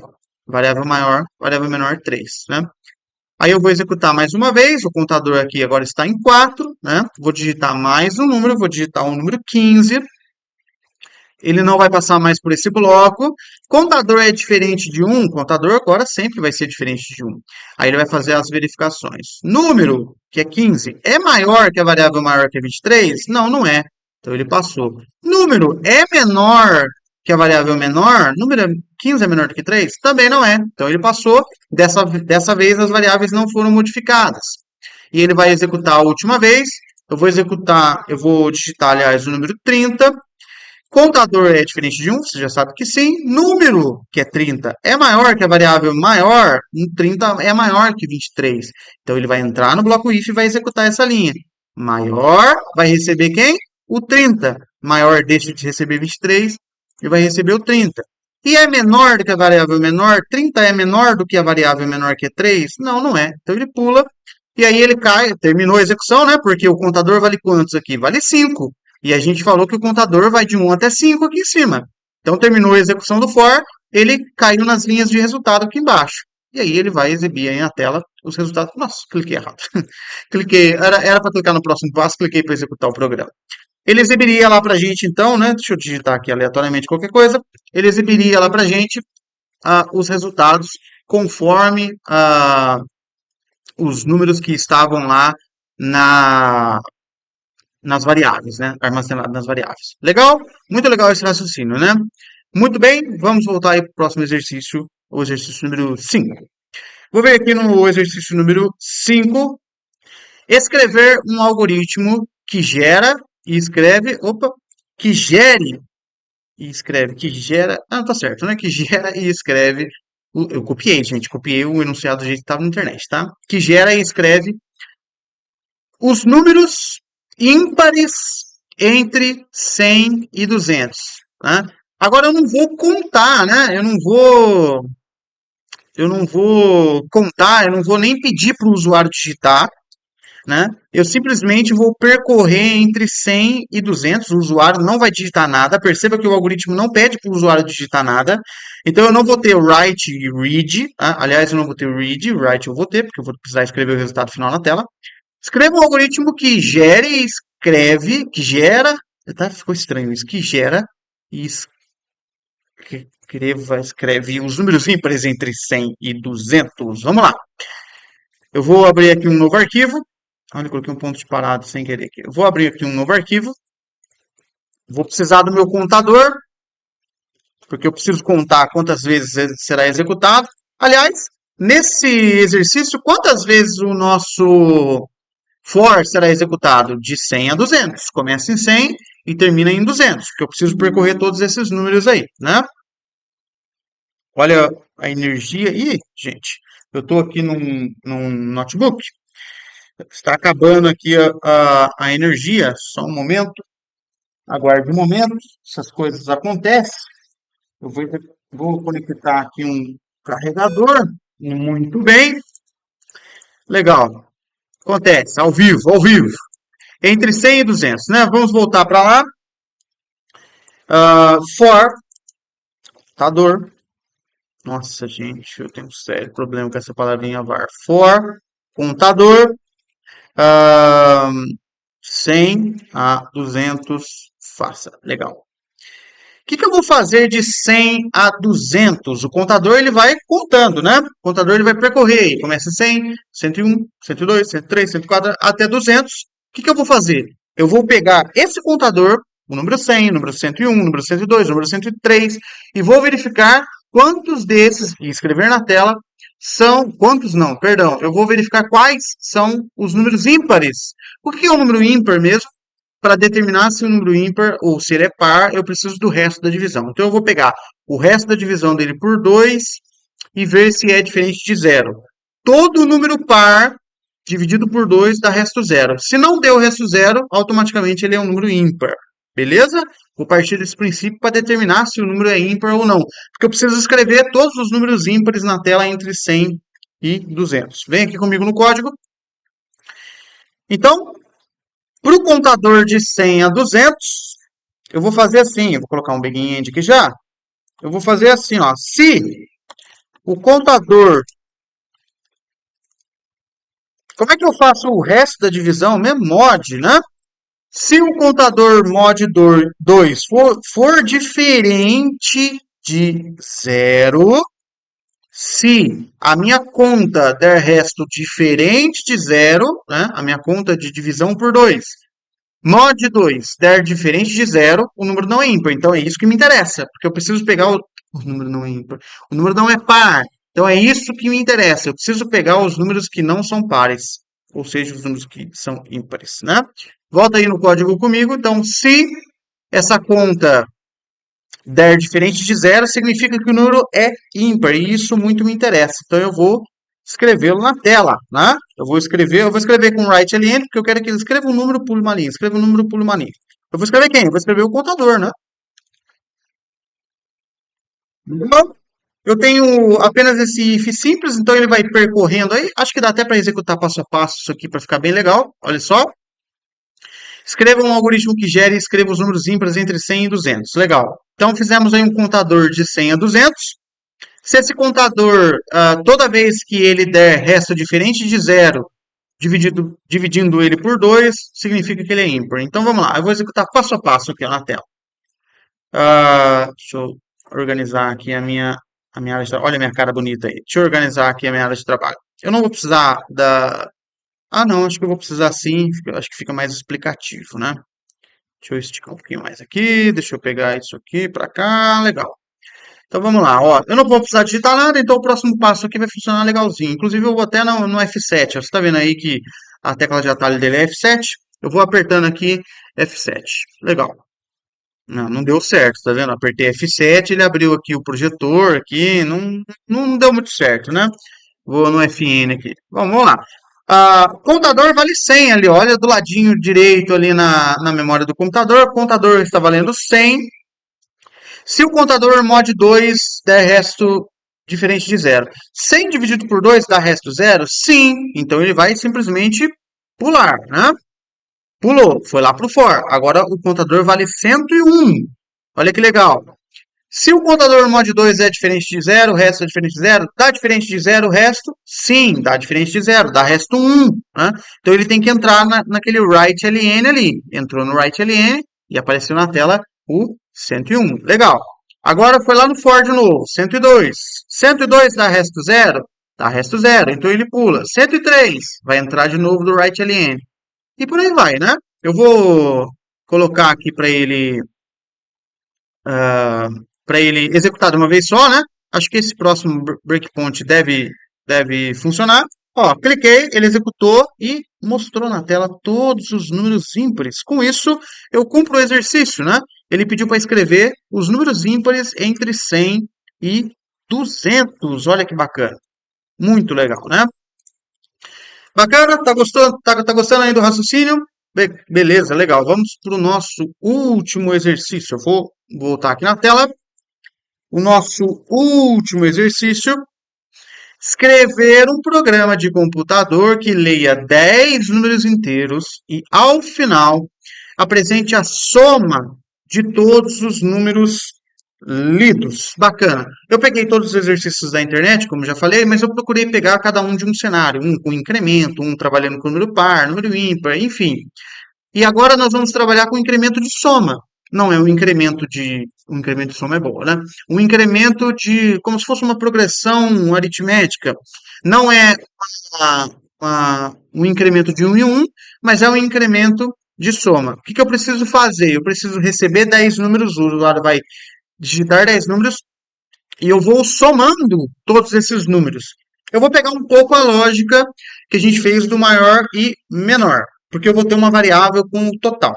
Variável maior, variável menor 3, né? Aí eu vou executar mais uma vez, o contador aqui agora está em 4, né? Vou digitar mais um número, vou digitar o número 15. Ele não vai passar mais por esse bloco. Contador é diferente de 1, contador agora sempre vai ser diferente de 1. Aí ele vai fazer as verificações. Número, que é 15, é maior que a variável maior que é 23? Não, não é. Então ele passou. Número é menor que a variável menor? Número 15 é menor do que 3? Também não é. Então ele passou. Dessa vez as variáveis não foram modificadas. E ele vai executar a última vez. Eu vou digitar, aliás, o número 30. Contador é diferente de 1, você já sabe que sim. Número, que é 30, é maior que a variável maior. 30 é maior que 23. Então, ele vai entrar no bloco if e vai executar essa linha. Maior vai receber quem? O 30. Maior deixa de receber 23 e vai receber o 30. E é menor do que a variável menor? 30 é menor do que a variável menor que é 3? Não, não é. Então, ele pula. E aí ele cai, terminou a execução, né? Porque o contador vale quantos aqui? Vale 5. E a gente falou que o contador vai de 1 até 5 aqui em cima. Então, terminou a execução do for, ele caiu nas linhas de resultado aqui embaixo. E aí ele vai exibir aí na tela os resultados. Nossa, cliquei errado. Cliquei, era para clicar no próximo passo, cliquei para executar o programa. Ele exibiria lá para a gente, então, né? Deixa eu digitar aqui aleatoriamente qualquer coisa. Ele exibiria lá para a gente os resultados conforme os números que estavam lá na, nas variáveis, né? Armazenado nas variáveis. Legal? Muito legal esse raciocínio, né? Muito bem, vamos voltar aí para o próximo exercício, o exercício número 5. Vou ver aqui no exercício número 5, escrever um algoritmo que gera e escreve, que gere e escreve, que gera, não, tá certo, né? Que gera e escreve, eu copiei, gente, copiei o enunciado do jeito que estava na internet, tá? Que gera e escreve os números ímpares entre 100 e 200. Né? Agora eu não vou contar, né? Eu não vou contar, eu não vou nem pedir para o usuário digitar, né? Eu simplesmente vou percorrer entre 100 e 200. O usuário não vai digitar nada. Perceba que o algoritmo não pede para o usuário digitar nada. Então eu não vou ter write e read. Tá? Aliás, eu não vou ter read, write eu vou ter, porque eu vou precisar escrever o resultado final na tela. Escreva um algoritmo que gere e escreve, que gera, tá? Ficou estranho isso, que gera e escreve os números ímpares entre 100 e 200. Vamos lá. Eu vou abrir aqui um novo arquivo. Olha, eu coloquei um ponto de parado sem querer aqui. Eu vou abrir aqui um novo arquivo. Vou precisar do meu contador, porque eu preciso contar quantas vezes será executado. Aliás, nesse exercício, quantas vezes o nosso for será executado de 100 a 200. Começa em 100 e termina em 200, porque eu preciso percorrer todos esses números aí, né? Olha a energia. Ih, gente, eu estou aqui num notebook. Está acabando aqui a energia. Só um momento. Aguarde um momento. Essas coisas acontecem. Eu vou conectar aqui um carregador. Muito bem. Legal. Acontece, ao vivo, ao vivo. Entre 100 e 200, né? Vamos voltar para lá. For, contador, Nossa, gente, eu tenho um sério problema com essa palavrinha var. For, contador, ahn, 100 a 200, faça. Legal. Que eu vou fazer de 100 a 200? O contador ele vai contando, né? O contador ele vai percorrer. Começa 100, 101, 102, 103, 104, até 200. Que eu vou fazer? Eu vou pegar esse contador, o número 100, o número 101, o número 102, o número 103, e vou verificar quantos desses, e escrever na tela, são, quantos não, perdão, eu vou verificar quais são os números ímpares. O que é um número ímpar mesmo? Para determinar se o número ímpar ou se ele é par, eu preciso do resto da divisão. Então, eu vou pegar o resto da divisão dele por 2 e ver se é diferente de zero. Todo número par dividido por 2 dá resto zero. Se não deu resto zero, automaticamente ele é um número ímpar. Beleza? Vou partir desse princípio para determinar se o número é ímpar ou não. Porque eu preciso escrever todos os números ímpares na tela entre 100 e 200. Vem aqui comigo no código. Então, para o contador de 100 a 200, eu vou fazer assim, eu vou colocar um begin end aqui já. Eu vou fazer assim, ó. Se o contador... Como é que eu faço o resto da divisão? Mesmo mod, né? Se o contador mod 2 for diferente de zero, se a minha conta der resto diferente de zero, né? A minha conta de divisão por 2 mod 2 der diferente de zero, o número não é ímpar. Então é isso que me interessa, porque eu preciso pegar o número não é ímpar. O número não é par. Então é isso que me interessa. Eu preciso pegar os números que não são pares, ou seja, os números que são ímpares, né? Volta aí no código comigo. Então, se essa conta der diferente de zero, significa que o número é ímpar, e isso muito me interessa. Então eu vou escrevê-lo na tela, né? Eu vou escrever com right alien, porque eu quero que ele escreva um número, pule uma linha, escreva um número, pule uma linha. Eu vou escrever quem? Eu vou escrever o contador, né? Então, eu tenho apenas esse if simples, então ele vai percorrendo aí. Acho que dá até para executar passo a passo isso aqui para ficar bem legal. Olha só. Escreva um algoritmo que gere e escreva os números ímpares entre 100 e 200. Legal. Então fizemos aí um contador de 100 a 200. Se esse contador, toda vez que ele der resto diferente de zero, dividindo ele por 2, significa que ele é ímpar. Então vamos lá, eu vou executar passo a passo aqui ó, na tela. Deixa eu organizar aqui a minha área de trabalho. Olha a minha cara bonita aí. Deixa eu organizar aqui a minha área de trabalho. Eu não vou precisar da... Ah, não, acho que eu vou precisar sim. Acho que fica mais explicativo, né? Deixa eu esticar um pouquinho mais aqui. Deixa eu pegar isso aqui para cá. Legal. Então vamos lá, ó. Eu não vou precisar digitar nada, então o próximo passo aqui vai funcionar legalzinho. Inclusive eu vou até no F7. Ó. Você está vendo aí que a tecla de atalho dele é F7? Eu vou apertando aqui F7. Legal. Não deu certo, tá vendo? Apertei F7, ele abriu aqui o projetor aqui, não deu muito certo, né? Vou no FN aqui. Bom, vamos lá. Contador vale 100 ali, olha do ladinho direito ali na memória do computador. O contador está valendo 100. Se o contador mod 2 der resto diferente de zero. 100 dividido por 2 dá resto zero? Sim. Então ele vai simplesmente pular, né? Pulou, foi lá para o for. Agora o contador vale 101. Olha que legal. Se o contador mod 2 é diferente de zero, o resto é diferente de zero, dá diferente de zero o resto? Sim, dá diferente de zero, dá resto 1. Né? Então ele tem que entrar naquele right ln ali. Entrou no right ln e apareceu na tela o 101. Legal. Agora foi lá no for de novo, 102. 102 dá resto zero? Dá resto zero, então ele pula. 103 vai entrar de novo do right ln. E por aí vai, né? Eu vou colocar aqui para ele executar de uma vez só, né? Acho que esse próximo breakpoint deve funcionar. Ó, cliquei, ele executou e mostrou na tela todos os números ímpares. Com isso, eu cumpro o exercício, né? Ele pediu para escrever os números ímpares entre 100 e 200. Olha que bacana. Muito legal, né? Bacana? Tá gostando aí do raciocínio? Beleza, legal. Vamos para o nosso último exercício. Eu vou voltar aqui na tela. O nosso último exercício. Escrever um programa de computador que leia 10 números inteiros e, ao final, apresente a soma de todos os números Lidos, bacana. Eu peguei todos os exercícios da internet, como já falei, mas eu procurei pegar cada um de um cenário, um com incremento, um trabalhando com número par, número ímpar, enfim. E agora nós vamos trabalhar com incremento de soma. Não é um incremento de soma é bom, né? Um incremento de, como se fosse uma progressão aritmética. Não é um incremento de um em um, mas é um incremento de soma. O que que eu preciso fazer? Eu preciso receber 10 números, o usuário vai digitar 10 números e eu vou somando todos esses números. Eu vou pegar um pouco a lógica que a gente fez do maior e menor, porque eu vou ter uma variável com o total.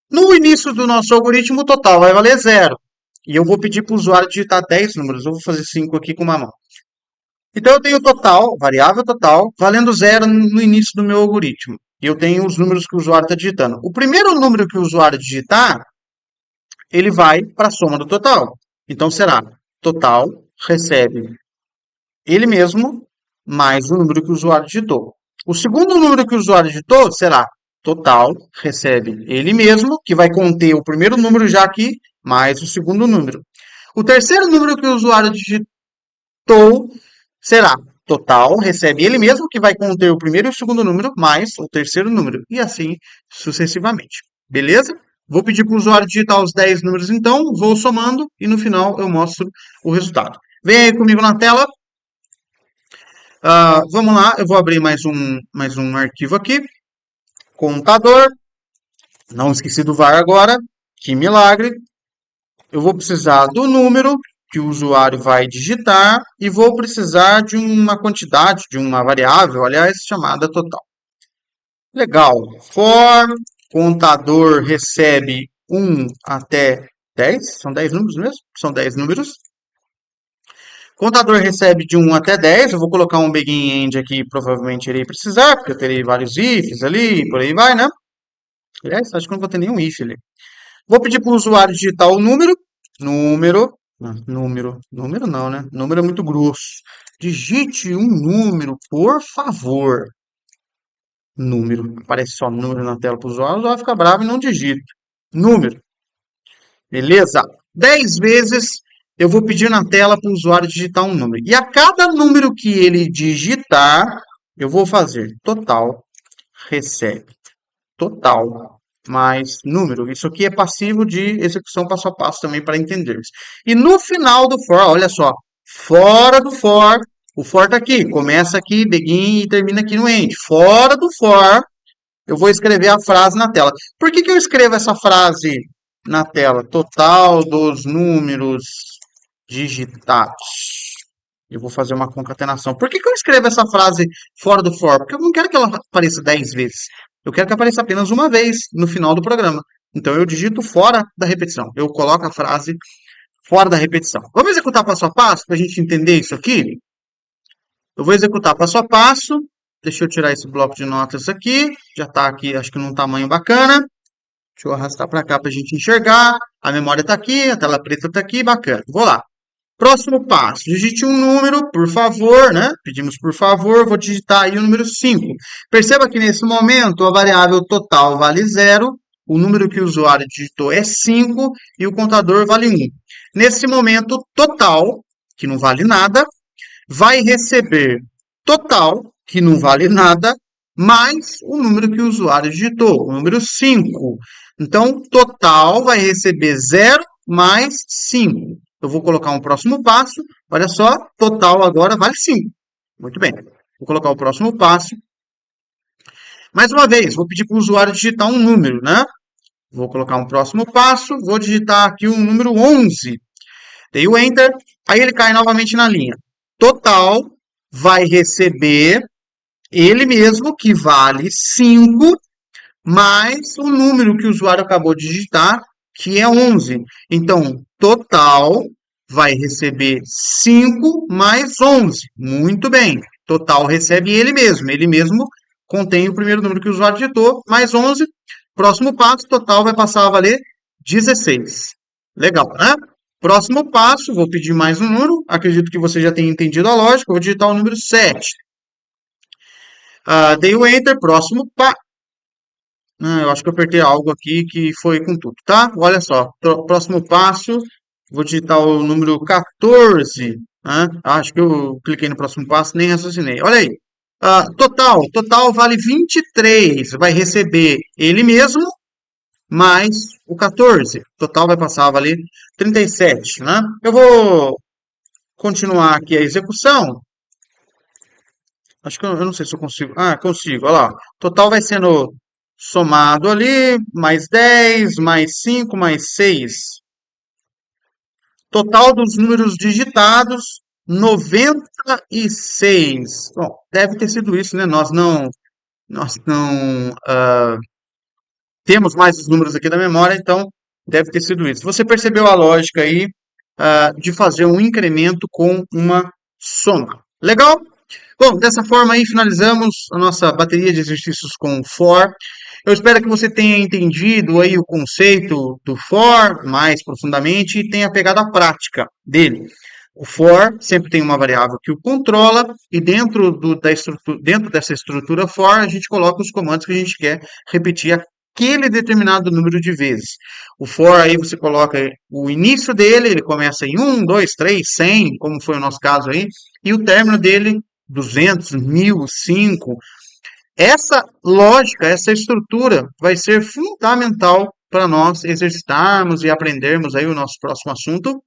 No início do nosso algoritmo, o total vai valer zero. E eu vou pedir para o usuário digitar 10 números. Eu vou fazer 5 aqui com uma mão. Então eu tenho o total, variável total, valendo zero no início do meu algoritmo. E eu tenho os números que o usuário está digitando. O primeiro número que o usuário digitar, ele vai para a soma do total. Então será total recebe ele mesmo mais o número que o usuário digitou. O segundo número que o usuário digitou será total recebe ele mesmo, que vai conter o primeiro número já aqui, mais o segundo número. O terceiro número que o usuário digitou será total recebe ele mesmo, que vai conter o primeiro e o segundo número, mais o terceiro número, e assim sucessivamente. Beleza? Vou pedir para o usuário digitar os 10 números então, vou somando e no final eu mostro o resultado. Vem aí comigo na tela. Vamos lá, eu vou abrir mais um arquivo aqui. Contador. Não esqueci do var agora. Que milagre. Eu vou precisar do número que o usuário vai digitar e vou precisar de uma quantidade, de uma variável, aliás, chamada total. Legal. For contador recebe 1 até 10. São 10 números mesmo? São 10 números. Contador recebe de 1 até 10. Eu vou colocar um begin end aqui, provavelmente irei precisar, porque eu terei vários ifs ali, por aí vai, né? Aliás, acho que não vou ter nenhum if ali. Vou pedir para o usuário digitar o número. Número não, né? Número é muito grosso. Digite um número, por favor. Número. Aparece só número na tela para o usuário vai ficar bravo e não digita. Número. Beleza? 10 vezes eu vou pedir na tela para o usuário digitar um número. E a cada número que ele digitar, eu vou fazer total recebe. Total mais número. Isso aqui é passivo de execução passo a passo também para entendermos. E no final do for, olha só, fora do for, o for está aqui, começa aqui, begin e termina aqui no end. Fora do for, eu vou escrever a frase na tela. Por que que eu escrevo essa frase na tela? Total dos números digitados. Eu vou fazer uma concatenação. Por que que eu escrevo essa frase fora do for? Porque eu não quero que ela apareça 10 vezes. Eu quero que apareça apenas uma vez no final do programa. Então eu digito fora da repetição. Eu coloco a frase fora da repetição. Vamos executar passo a passo para a gente entender isso aqui? Eu vou executar passo a passo. Deixa eu tirar esse bloco de notas aqui. Já está aqui, acho que num tamanho bacana. Deixa eu arrastar para cá para a gente enxergar. A memória está aqui, a tela preta está aqui, bacana. Vou lá. Próximo passo, digite um número, por favor, né? Pedimos por favor, vou digitar aí o número 5. Perceba que nesse momento a variável total vale zero, o número que o usuário digitou é 5 e o contador vale 1. Nesse momento, total, que não vale nada, vai receber total, que não vale nada, mais o número que o usuário digitou, o número 5. Então, total vai receber zero mais 5. Eu vou colocar um próximo passo. Olha só, total agora vale 5. Muito bem. Vou colocar o próximo passo. Mais uma vez, vou pedir para o usuário digitar um número, né? Vou colocar um próximo passo. Vou digitar aqui o número 11. Dei o Enter. Aí ele cai novamente na linha. Total vai receber ele mesmo, que vale 5, mais o número que o usuário acabou de digitar, que é 11. Então, total vai receber 5 mais 11. Muito bem. Total recebe ele mesmo. Ele mesmo contém o primeiro número que o usuário digitou, mais 11. Próximo passo, total vai passar a valer 16. Legal, né? Próximo passo, vou pedir mais um número. Acredito que você já tenha entendido a lógica. Vou digitar o número 7. Dei o Enter. Próximo passo. Eu acho que eu apertei algo aqui que foi com tudo, tá? Olha só, próximo passo, Vou digitar o número 14. Né? Acho que eu cliquei no próximo passo, nem raciocinei. Olha aí. Total vale 23. Vai receber ele mesmo mais o 14. Total vai passar a valer 37, né? Eu vou continuar aqui a execução. Acho que eu não sei se eu consigo. Ah, consigo. Olha lá. Total vai sendo somado ali, mais 10, mais 5, mais 6. Total dos números digitados, 96. Bom, deve ter sido isso, né? Nós não temos mais os números aqui da memória, então deve ter sido isso. Você percebeu a lógica aí, de fazer um incremento com uma soma. Legal? Bom, dessa forma aí finalizamos a nossa bateria de exercícios com for. Eu espero que você tenha entendido aí o conceito do for mais profundamente e tenha pegado a prática dele. O for sempre tem uma variável que o controla e dentro dessa estrutura for a gente coloca os comandos que a gente quer repetir aquele determinado número de vezes. O for aí você coloca o início dele, ele começa em 1, 2, 3, 100, como foi o nosso caso aí, e o término dele 200, 1000, 5. Essa lógica, essa estrutura vai ser fundamental para nós exercitarmos e aprendermos aí o nosso próximo assunto,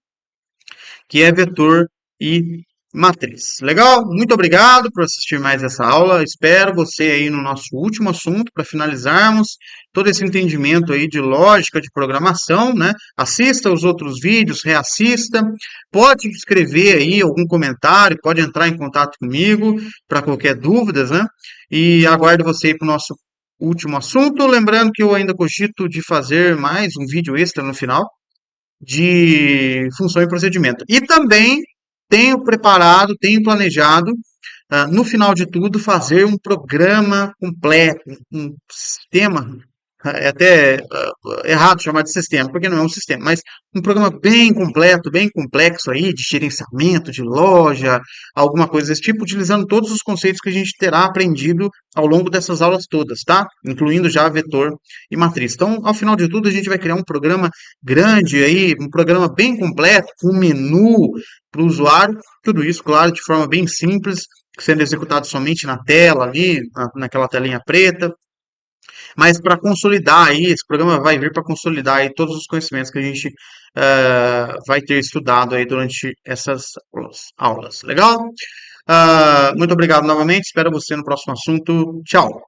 que é vetor e matriz. Legal? Muito obrigado por assistir mais essa aula. Espero você aí no nosso último assunto para finalizarmos todo esse entendimento aí de lógica de programação, né? Assista os outros vídeos, reassista, pode escrever aí algum comentário, pode entrar em contato comigo para qualquer dúvida, né? E aguardo você aí para o nosso último assunto. Lembrando que eu ainda cogito de fazer mais um vídeo extra no final de função e procedimento. E também tenho preparado, tenho planejado, no final de tudo, fazer um programa completo, um sistema, é até errado chamar de sistema, porque não é um sistema, mas um programa bem completo, bem complexo aí, de gerenciamento, de loja, alguma coisa desse tipo, utilizando todos os conceitos que a gente terá aprendido ao longo dessas aulas todas, tá? Incluindo já vetor e matriz. Então, ao final de tudo, a gente vai criar um programa grande aí, um programa bem completo, com um menu para o usuário, tudo isso, claro, de forma bem simples, sendo executado somente na tela ali, naquela telinha preta, mas para consolidar aí, esse programa vai vir para consolidar aí todos os conhecimentos que a gente vai ter estudado aí durante essas aulas. Legal? Muito obrigado novamente, espero você no próximo assunto. Tchau!